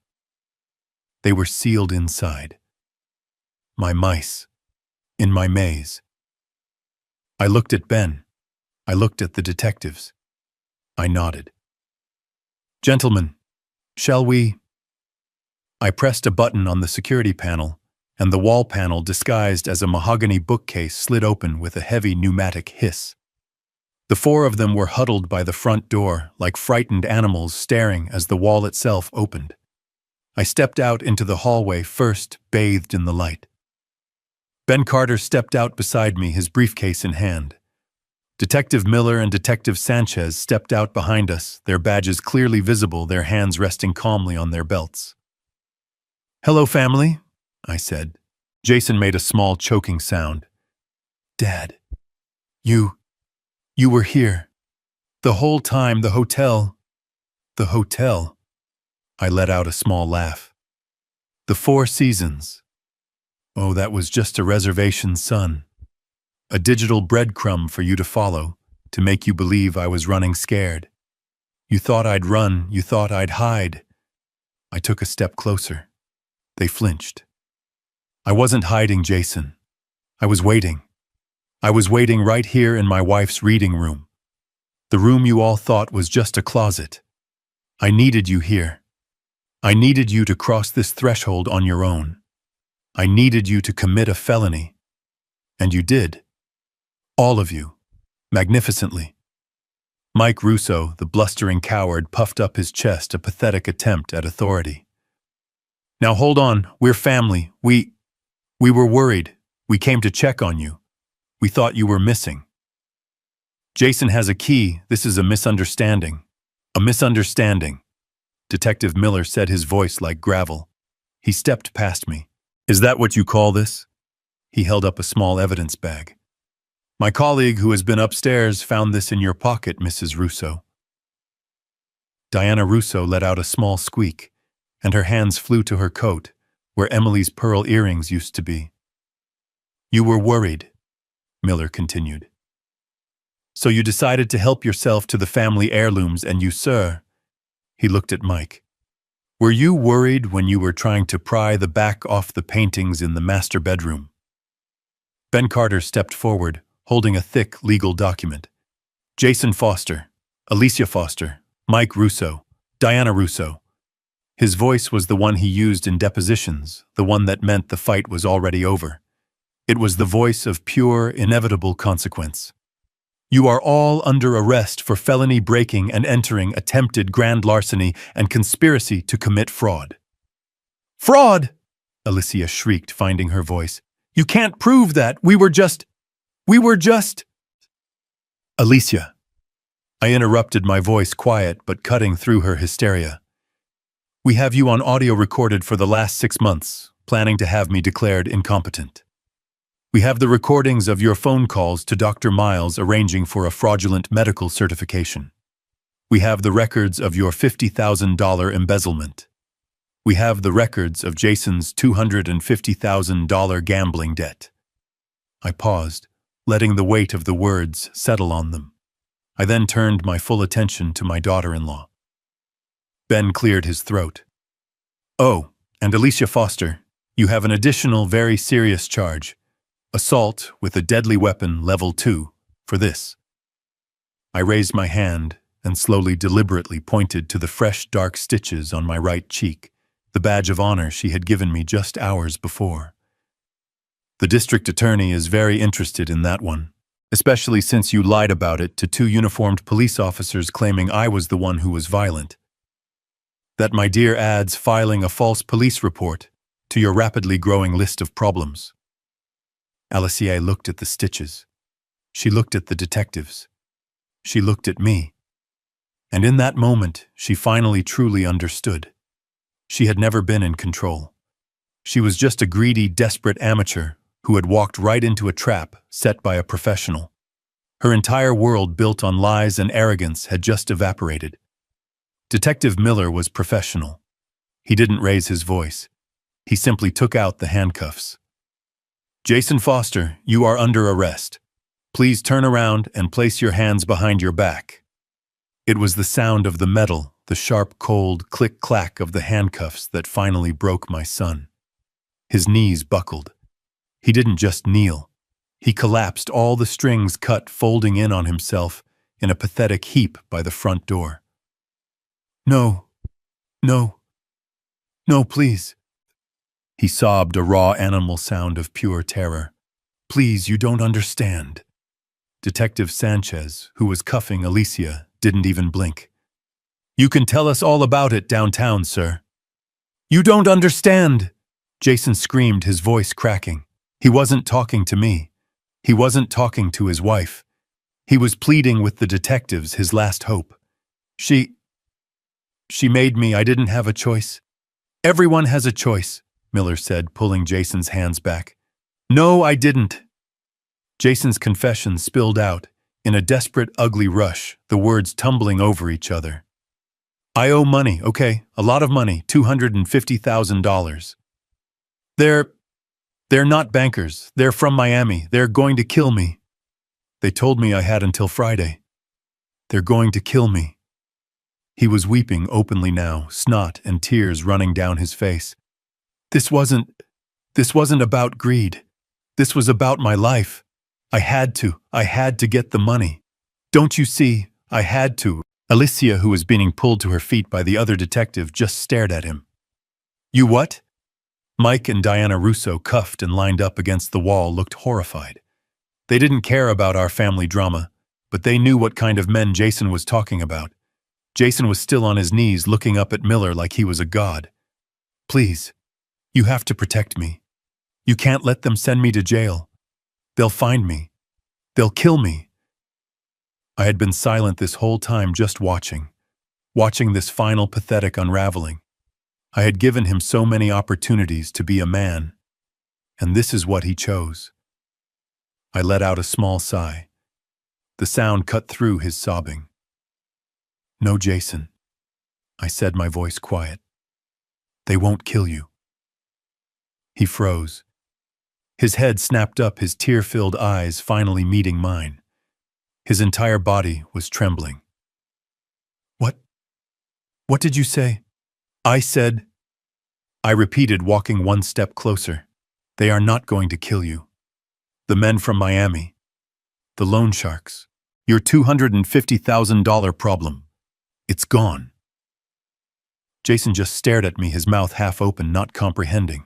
They were sealed inside. My mice. In my maze. I looked at Ben. I looked at the detectives. I nodded. Gentlemen, shall we? I pressed a button on the security panel, and the wall panel disguised as a mahogany bookcase slid open with a heavy pneumatic hiss. The four of them were huddled by the front door like frightened animals staring as the wall itself opened. I stepped out into the hallway first, bathed in the light. Ben Carter stepped out beside me, his briefcase in hand. Detective Miller and Detective Sanchez stepped out behind us, their badges clearly visible, their hands resting calmly on their belts. "Hello, family," I said. Jason made a small choking sound. "Dad, you were here. The whole time, the hotel. I let out a small laugh. "The Four Seasons. Oh, that was just a reservation, son. A digital breadcrumb for you to follow, to make you believe I was running scared. You thought I'd run, you thought I'd hide." I took a step closer. They flinched. "I wasn't hiding, Jason. I was waiting. I was waiting right here in my wife's reading room. The room you all thought was just a closet. I needed you here. I needed you to cross this threshold on your own. I needed you to commit a felony. And you did. All of you. Magnificently." Mike Russo, the blustering coward, puffed up his chest, a pathetic attempt at authority. "Now hold on, we're family. We were worried. We came to check on you. We thought you were missing." "Jason has a key. This is a misunderstanding." "A misunderstanding," Detective Miller said, his voice like gravel. He stepped past me. "Is that what you call this?" He held up a small evidence bag. "My colleague who has been upstairs found this in your pocket, Mrs. Russo." Diana Russo let out a small squeak, and her hands flew to her coat, where Emily's pearl earrings used to be. "You were worried," Miller continued. "So you decided to help yourself to the family heirlooms, and you, sir," he looked at Mike. "Were you worried when you were trying to pry the back off the paintings in the master bedroom?" Ben Carter stepped forward, holding a thick legal document. "Jason Foster, Alicia Foster, Mike Russo, Diana Russo." His voice was the one he used in depositions, the one that meant the fight was already over. It was the voice of pure, inevitable consequence. "You are all under arrest for felony breaking and entering, attempted grand larceny, and conspiracy to commit fraud." "Fraud!" Alicia shrieked, finding her voice. "You can't prove that. We were just... Alicia. I interrupted, my voice quiet but cutting through her hysteria. "We have you on audio recorded for the last 6 months, planning to have me declared incompetent. We have the recordings of your phone calls to Dr. Miles arranging for a fraudulent medical certification. We have the records of your $50,000 embezzlement. We have the records of Jason's $250,000 gambling debt." I paused, letting the weight of the words settle on them. I then turned my full attention to my daughter-in-law. Ben cleared his throat. "Oh, and Alicia Foster, you have an additional very serious charge. Assault with a deadly weapon, level 2, for this." I raised my hand and slowly, deliberately pointed to the fresh, dark stitches on my right cheek, the badge of honor she had given me just hours before. "The district attorney is very interested in that one, especially since you lied about it to 2 uniformed police officers claiming I was the one who was violent. That, my dear, adds filing a false police report to your rapidly growing list of problems." Alicia looked at the stitches. She looked at the detectives. She looked at me. And in that moment, she finally truly understood. She had never been in control. She was just a greedy, desperate amateur who had walked right into a trap set by a professional. Her entire world built on lies and arrogance had just evaporated. Detective Miller was professional. He didn't raise his voice. He simply took out the handcuffs. Jason Foster, you are under arrest. Please turn around and place your hands behind your back. It was the sound of the metal, the sharp, cold click-clack of the handcuffs that finally broke my son. His knees buckled. He didn't just kneel. He collapsed, all the strings cut, folding in on himself in a pathetic heap by the front door. No, no, no, please. He sobbed, a raw animal sound of pure terror. Please, you don't understand. Detective Sanchez, who was cuffing Alicia, didn't even blink. You can tell us all about it downtown, sir. You don't understand! Jason screamed, his voice cracking. He wasn't talking to me. He wasn't talking to his wife. He was pleading with the detectives, his last hope. She made me. I didn't have a choice. Everyone has a choice, Miller said, pulling Jason's hands back. No, I didn't. Jason's confession spilled out, in a desperate, ugly rush, the words tumbling over each other. I owe money, okay, a lot of money, $250,000. They're not bankers. They're from Miami. They're going to kill me. They told me I had until Friday. They're going to kill me. He was weeping openly now, snot and tears running down his face. This wasn't about greed. This was about my life. I had to get the money. Don't you see? I had to. Alicia, who was being pulled to her feet by the other detective, just stared at him. You what? Mike and Diana Russo, cuffed and lined up against the wall, looked horrified. They didn't care about our family drama, but they knew what kind of men Jason was talking about. Jason was still on his knees looking up at Miller like he was a god. Please, you have to protect me. You can't let them send me to jail. They'll find me. They'll kill me. I had been silent this whole time, just watching this final pathetic unraveling. I had given him so many opportunities to be a man, and this is what he chose. I let out a small sigh. The sound cut through his sobbing. No, Jason, I said, my voice quiet. They won't kill you. He froze. His head snapped up, his tear-filled eyes finally meeting mine. His entire body was trembling. What did you say? I repeated, walking one step closer. They are not going to kill you. The men from Miami. The loan sharks. Your $250,000 problem. It's gone. Jason just stared at me, his mouth half open, not comprehending.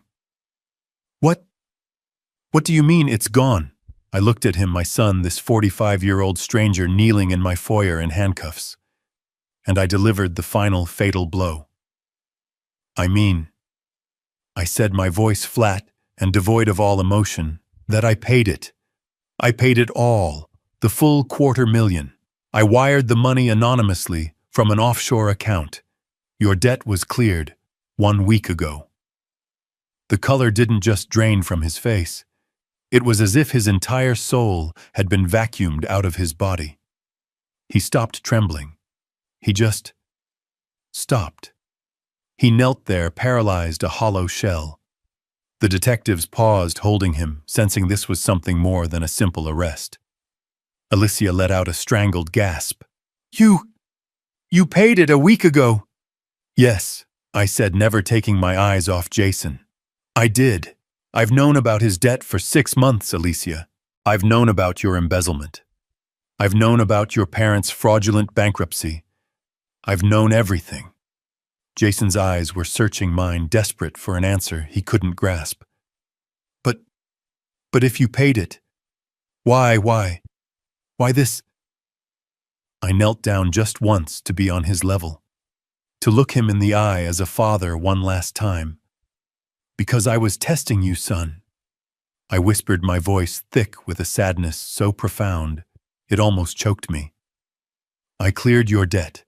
What do you mean it's gone? I looked at him, my son, this 45-year-old stranger kneeling in my foyer in handcuffs. And I delivered the final fatal blow. I said, my voice flat and devoid of all emotion, that I paid it. I paid it all, the full $250,000. I wired the money anonymously from an offshore account. Your debt was cleared 1 week ago. The color didn't just drain from his face. It was as if his entire soul had been vacuumed out of his body. He stopped trembling. He just stopped. He knelt there, paralyzed, a hollow shell. The detectives paused, holding him, sensing this was something more than a simple arrest. Alicia let out a strangled gasp. You paid it a week ago. Yes, I said, never taking my eyes off Jason. I did. I've known about his debt for 6 months, Alicia. I've known about your embezzlement. I've known about your parents' fraudulent bankruptcy. I've known everything. Jason's eyes were searching mine, desperate for an answer he couldn't grasp. But if you paid it, why this? I knelt down just once to be on his level, to look him in the eye as a father one last time. Because I was testing you, son. I whispered, my voice thick with a sadness so profound it almost choked me. I cleared your debt.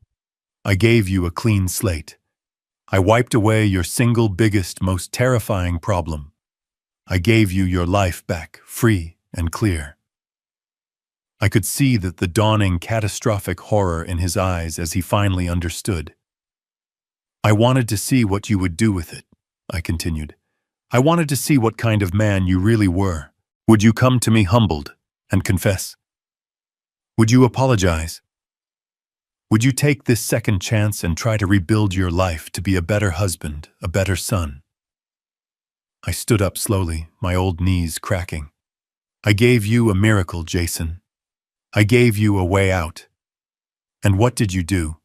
I gave you a clean slate. I wiped away your single biggest, most terrifying problem. I gave you your life back, free and clear. I could see that the dawning catastrophic horror in his eyes as he finally understood. I wanted to see what you would do with it, I continued. I wanted to see what kind of man you really were. Would you come to me humbled and confess? Would you apologize? Would you take this second chance and try to rebuild your life to be a better husband, a better son? I stood up slowly, my old knees cracking. I gave you a miracle, Jason. I gave you a way out. And what did you do?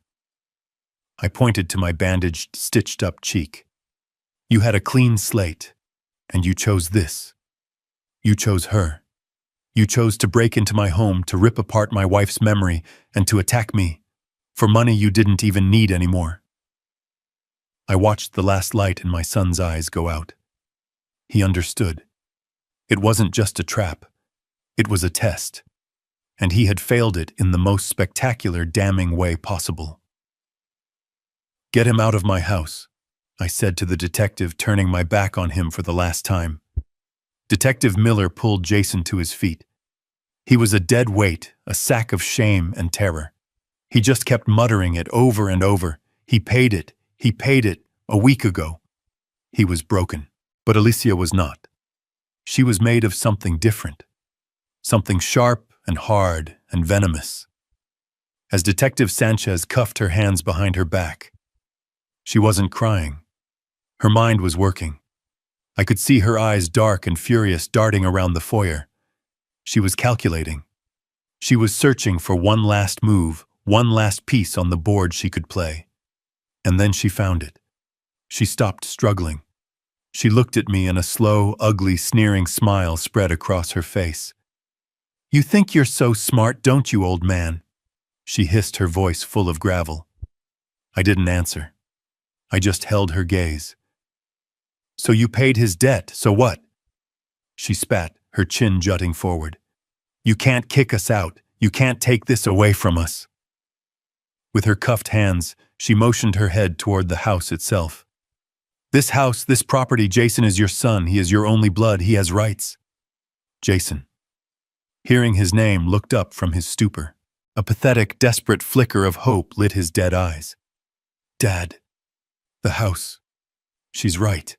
I pointed to my bandaged, stitched-up cheek. You had a clean slate, and you chose this. You chose her. You chose to break into my home, to rip apart my wife's memory, and to attack me, for money you didn't even need anymore. I watched the last light in my son's eyes go out. He understood. It wasn't just a trap. It was a test. And he had failed it in the most spectacular, damning way possible. Get him out of my house, I said to the detective, turning my back on him for the last time. Detective Miller pulled Jason to his feet. He was a dead weight, a sack of shame and terror. He just kept muttering it over and over. He paid it, a week ago. He was broken, but Alicia was not. She was made of something different, something sharp and hard and venomous. As Detective Sanchez cuffed her hands behind her back, she wasn't crying. Her mind was working. I could see her eyes dark and furious darting around the foyer. She was calculating. She was searching for one last move, one last piece on the board she could play. And then she found it. She stopped struggling. She looked at me and a slow, ugly, sneering smile spread across her face. You think you're so smart, don't you, old man? She hissed, her voice full of gravel. I didn't answer. I just held her gaze. So you paid his debt, so what? She spat, her chin jutting forward. You can't kick us out. You can't take this away from us. With her cuffed hands, she motioned her head toward the house itself. This house, this property, Jason is your son. He is your only blood. He has rights. Jason. Hearing his name, looked up from his stupor. A pathetic, desperate flicker of hope lit his dead eyes. Dad. The house. She's right.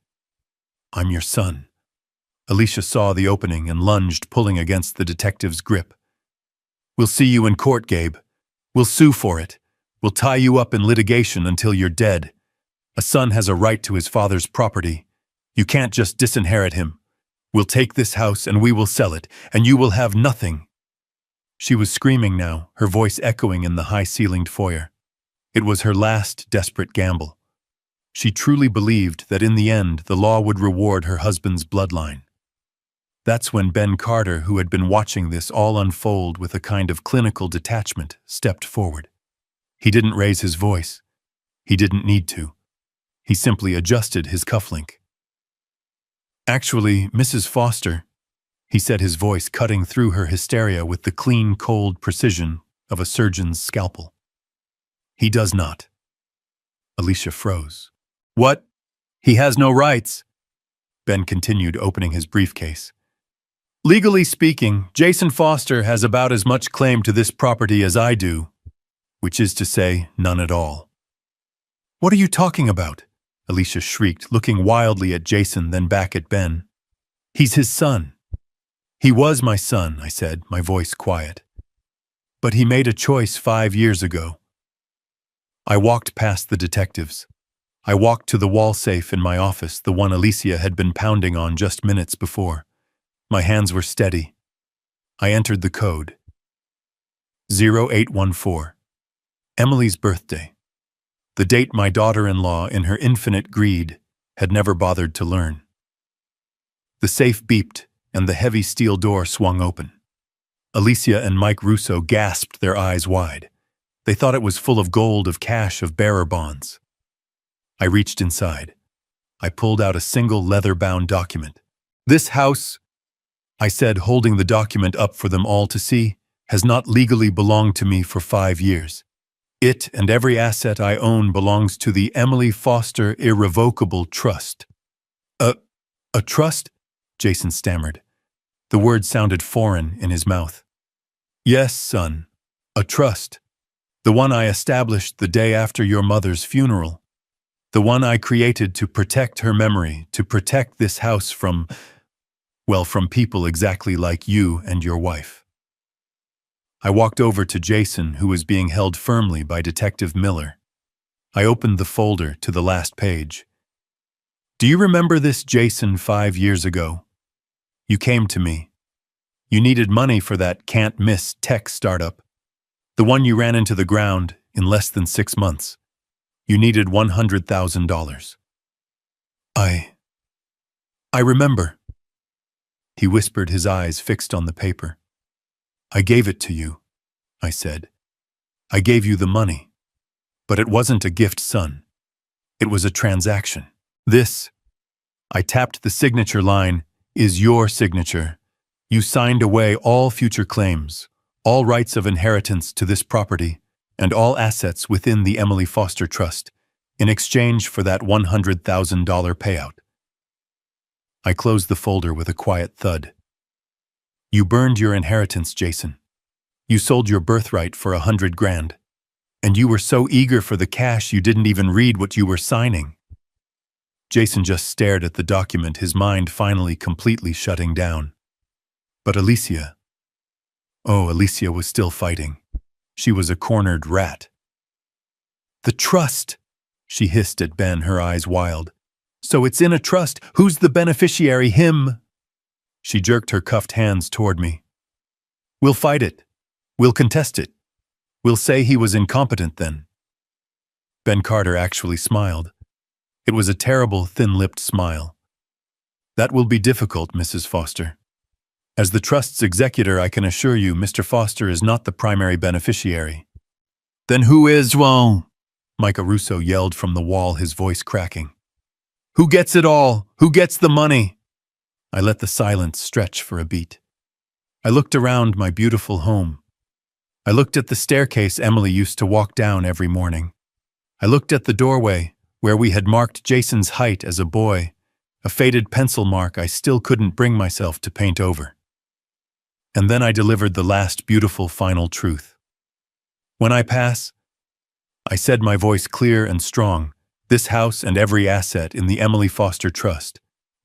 I'm your son. Alicia saw the opening and lunged, pulling against the detective's grip. We'll see you in court, Gabe. We'll sue for it. We'll tie you up in litigation until you're dead. A son has a right to his father's property. You can't just disinherit him. We'll take this house and we will sell it, and you will have nothing. She was screaming now, her voice echoing in the high-ceilinged foyer. It was her last desperate gamble. She truly believed that in the end the law would reward her husband's bloodline. That's when Ben Carter, who had been watching this all unfold with a kind of clinical detachment, stepped forward. He didn't raise his voice. He didn't need to. He simply adjusted his cufflink. Actually, Mrs. Foster, he said, his voice cutting through her hysteria with the clean, cold precision of a surgeon's scalpel. He does not. Alicia froze. What? He has no rights. Ben continued, opening his briefcase. Legally speaking, Jason Foster has about as much claim to this property as I do, which is to say, none at all. What are you talking about? Alicia shrieked, looking wildly at Jason, then back at Ben. He's his son. He was my son, I said, my voice quiet. But he made a choice 5 years ago. I walked past the detectives. I walked to the wall safe in my office, the one Alicia had been pounding on just minutes before. My hands were steady. I entered the code. 0814. Emily's birthday. The date my daughter-in-law, in her infinite greed, had never bothered to learn. The safe beeped, and the heavy steel door swung open. Alicia and Mike Russo gasped, their eyes wide. They thought it was full of gold, of cash, of bearer bonds. I reached inside. I pulled out a single leather-bound document. This house, I said, holding the document up for them all to see, has not legally belonged to me for 5 years. It and every asset I own belongs to the Emily Foster Irrevocable Trust. A trust? Jason stammered. The word sounded foreign in his mouth. Yes, son, a trust. The one I established the day after your mother's funeral. The one I created to protect her memory, to protect this house from, well, from people exactly like you and your wife. I walked over to Jason, who was being held firmly by Detective Miller. I opened the folder to the last page. Do you remember this Jason 5 years ago? You came to me. You needed money for that can't-miss tech startup. The one you ran into the ground in less than 6 months. You needed $100,000. I remember. He whispered, his eyes fixed on the paper. I gave it to you, I said. I gave you the money. But it wasn't a gift, son. It was a transaction. This, I tapped the signature line, is your signature. You signed away all future claims, all rights of inheritance to this property, and all assets within the Emily Foster Trust, in exchange for that $100,000 payout. I closed the folder with a quiet thud. You burned your inheritance, Jason. You sold your birthright for $100,000. And you were so eager for the cash you didn't even read what you were signing. Jason just stared at the document, his mind finally completely shutting down. But Alicia was still fighting. She was a cornered rat. The trust, she hissed at Ben, her eyes wild. So it's in a trust. Who's the beneficiary? Him. She jerked her cuffed hands toward me. We'll fight it. We'll contest it. We'll say he was incompetent then. Ben Carter actually smiled. It was a terrible, thin-lipped smile. That will be difficult, Mrs. Foster. As the trust's executor, I can assure you Mr. Foster is not the primary beneficiary. Then who is, well? Micah Russo yelled from the wall, his voice cracking. Who gets it all? Who gets the money? I let the silence stretch for a beat. I looked around my beautiful home. I looked at the staircase Emily used to walk down every morning. I looked at the doorway, where we had marked Jason's height as a boy, a faded pencil mark I still couldn't bring myself to paint over. And then I delivered the last beautiful final truth. When I pass, I said, my voice clear and strong, this house and every asset in the Emily Foster Trust,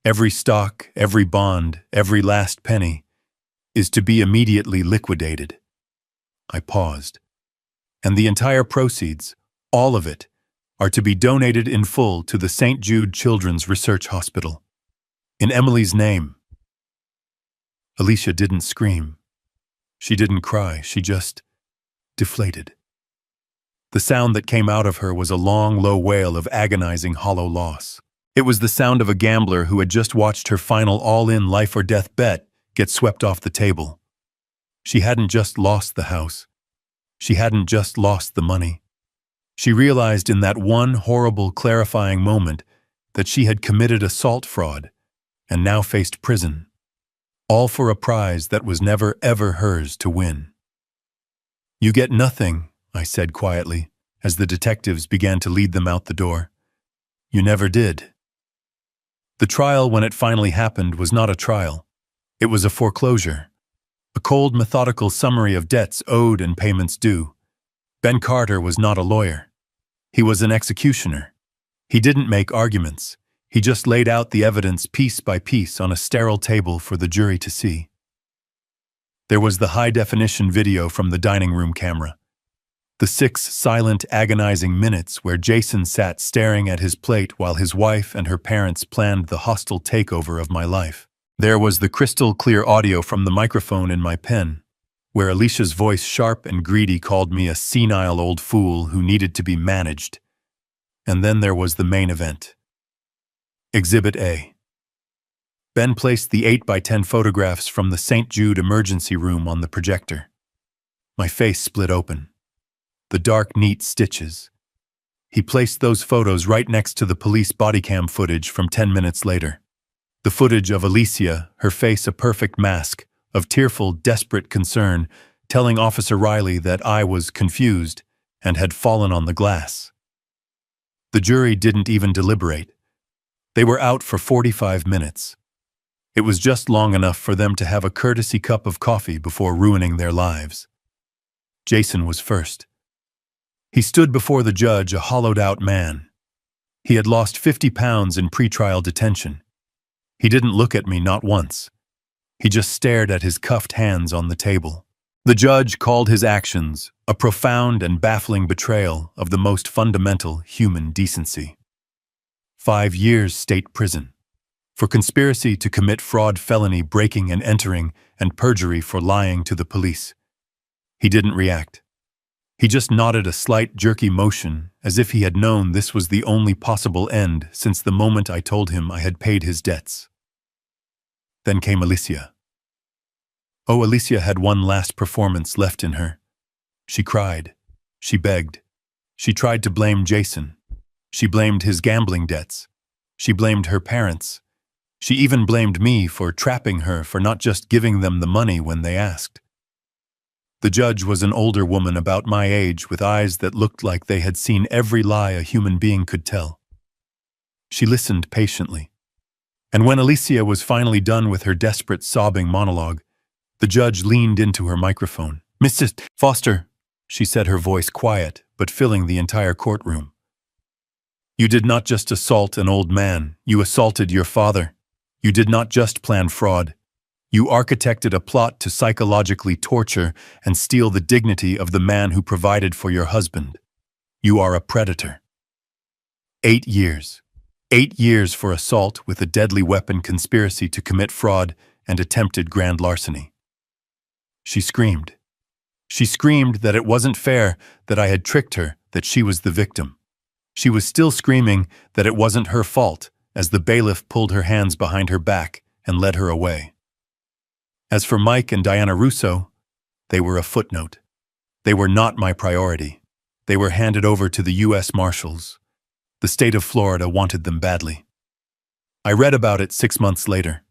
every stock, every bond, every last penny, is to be immediately liquidated. I paused. And the entire proceeds, all of it, are to be donated in full to the St. Jude Children's Research Hospital. In Emily's name. Alicia didn't scream. She didn't cry. She just deflated. The sound that came out of her was a long, low wail of agonizing, hollow loss. It was the sound of a gambler who had just watched her final all-in life-or-death bet get swept off the table. She hadn't just lost the house. She hadn't just lost the money. She realized in that one horrible, clarifying moment that she had committed assault fraud and now faced prison, all for a prize that was never, ever hers to win. You get nothing, I said quietly, as the detectives began to lead them out the door. You never did. The trial, when it finally happened, was not a trial. It was a foreclosure. A cold, methodical summary of debts owed and payments due. Ben Carter was not a lawyer. He was an executioner. He didn't make arguments. He just laid out the evidence piece by piece on a sterile table for the jury to see. There was the high-definition video from the dining room camera. The 6 silent, agonizing minutes where Jason sat staring at his plate while his wife and her parents planned the hostile takeover of my life. There was the crystal-clear audio from the microphone in my pen, where Alicia's voice, sharp and greedy, called me a senile old fool who needed to be managed. And then there was the main event. Exhibit A. Ben placed the 8x10 photographs from the St. Jude emergency room on the projector. My face split open. The dark, neat stitches. He placed those photos right next to the police body cam footage from 10 minutes later. The footage of Alicia, her face a perfect mask, of tearful, desperate concern, telling Officer Riley that I was confused and had fallen on the glass. The jury didn't even deliberate. They were out for 45 minutes. It was just long enough for them to have a courtesy cup of coffee before ruining their lives. Jason was first. He stood before the judge, a hollowed-out man. He had lost 50 pounds in pretrial detention. He didn't look at me, not once. He just stared at his cuffed hands on the table. The judge called his actions a profound and baffling betrayal of the most fundamental human decency. 5 years state prison. For conspiracy to commit fraud, felony, breaking and entering, and perjury for lying to the police. He didn't react. He just nodded a slight, jerky motion, as if he had known this was the only possible end since the moment I told him I had paid his debts. Then came Alicia. Oh, Alicia had one last performance left in her. She cried. She begged. She tried to blame Jason. She blamed his gambling debts. She blamed her parents. She even blamed me for trapping her, for not just giving them the money when they asked. The judge was an older woman about my age with eyes that looked like they had seen every lie a human being could tell. She listened patiently. And when Alicia was finally done with her desperate, sobbing monologue, the judge leaned into her microphone. "Mrs. Foster," she said, her voice quiet but filling the entire courtroom. "You did not just assault an old man, you assaulted your father. You did not just plan fraud. You architected a plot to psychologically torture and steal the dignity of the man who provided for your husband. You are a predator." 8 years. 8 years for assault with a deadly weapon, conspiracy to commit fraud, and attempted grand larceny. She screamed. She screamed that it wasn't fair, that I had tricked her, that she was the victim. She was still screaming that it wasn't her fault, as the bailiff pulled her hands behind her back and led her away. As for Mike and Diana Russo, they were a footnote. They were not my priority. They were handed over to the U.S. Marshals. The state of Florida wanted them badly. I read about it 6 months later.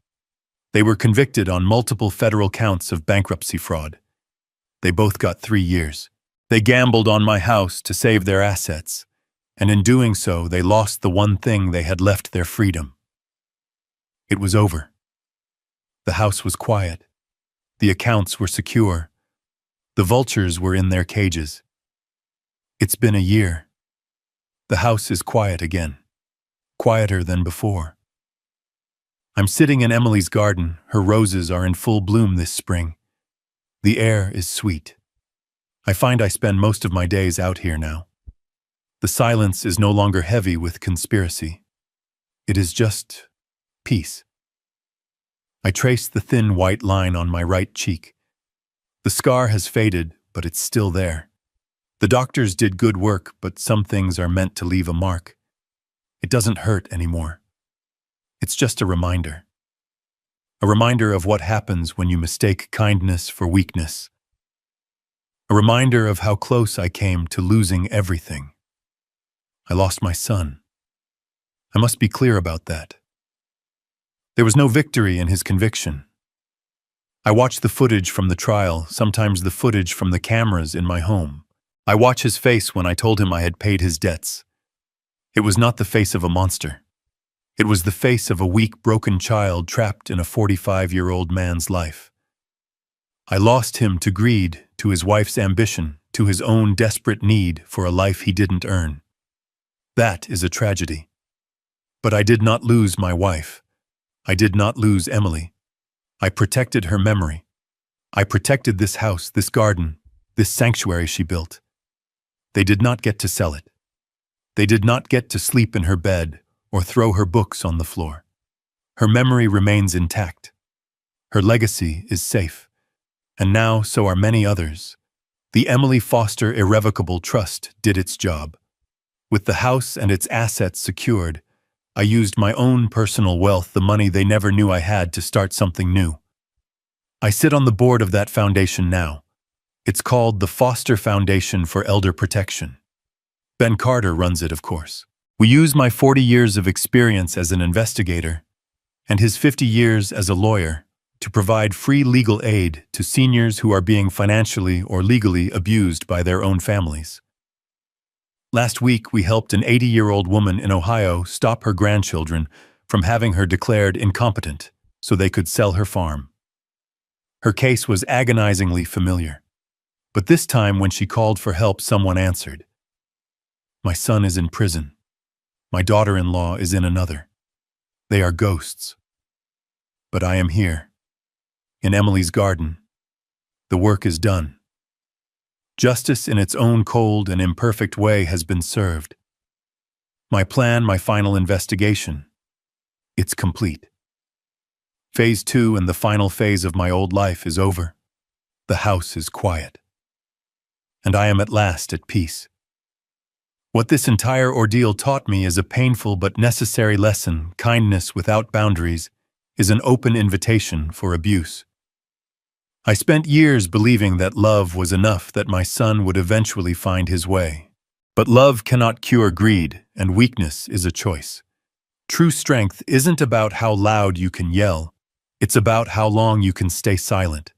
They were convicted on multiple federal counts of bankruptcy fraud. They both got 3 years. They gambled on my house to save their assets, and in doing so, they lost the one thing they had left: their freedom. It was over. The house was quiet. The accounts were secure. The vultures were in their cages. It's been a year. The house is quiet again. Quieter than before. I'm sitting in Emily's garden. Her roses are in full bloom this spring. The air is sweet. I find I spend most of my days out here now. The silence is no longer heavy with conspiracy. It is just peace. I trace the thin white line on my right cheek. The scar has faded, but it's still there. The doctors did good work, but some things are meant to leave a mark. It doesn't hurt anymore. It's just a reminder. A reminder of what happens when you mistake kindness for weakness. A reminder of how close I came to losing everything. I lost my son. I must be clear about that. There was no victory in his conviction. I watch the footage from the trial, sometimes the footage from the cameras in my home. I watch his face when I told him I had paid his debts. It was not the face of a monster. It was the face of a weak, broken child trapped in a 45-year-old man's life. I lost him to greed, to his wife's ambition, to his own desperate need for a life he didn't earn. That is a tragedy. But I did not lose my wife. I did not lose Emily. I protected her memory. I protected this house, this garden, this sanctuary she built. They did not get to sell it. They did not get to sleep in her bed or throw her books on the floor. Her memory remains intact. Her legacy is safe. And now so are many others. The Emily Foster Irrevocable Trust did its job. With the house and its assets secured, I used my own personal wealth, the money they never knew I had, to start something new. I sit on the board of that foundation now. It's called the Foster Foundation for Elder Protection. Ben Carter runs it, of course. We use my 40 years of experience as an investigator and his 50 years as a lawyer to provide free legal aid to seniors who are being financially or legally abused by their own families. Last week, we helped an 80-year-old woman in Ohio stop her grandchildren from having her declared incompetent so they could sell her farm. Her case was agonizingly familiar. But this time, when she called for help, someone answered. My son is in prison. My daughter-in-law is in another. They are ghosts. But I am here, in Emily's garden. The work is done. Justice in its own cold and imperfect way has been served. My plan, my final investigation, it's complete. Phase 2 and the final phase of my old life is over. The house is quiet. And I am at last at peace. What this entire ordeal taught me is a painful but necessary lesson. Kindness without boundaries is an open invitation for abuse. I spent years believing that love was enough, that my son would eventually find his way. But love cannot cure greed, and weakness is a choice. True strength isn't about how loud you can yell. It's about how long you can stay silent,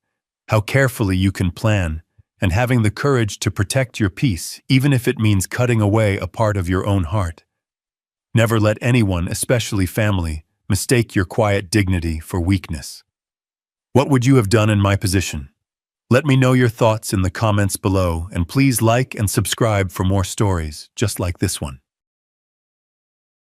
how carefully you can plan, and having the courage to protect your peace, even if it means cutting away a part of your own heart. Never let anyone, especially family, mistake your quiet dignity for weakness. What would you have done in my position? Let me know your thoughts in the comments below, and please like and subscribe for more stories just like this one.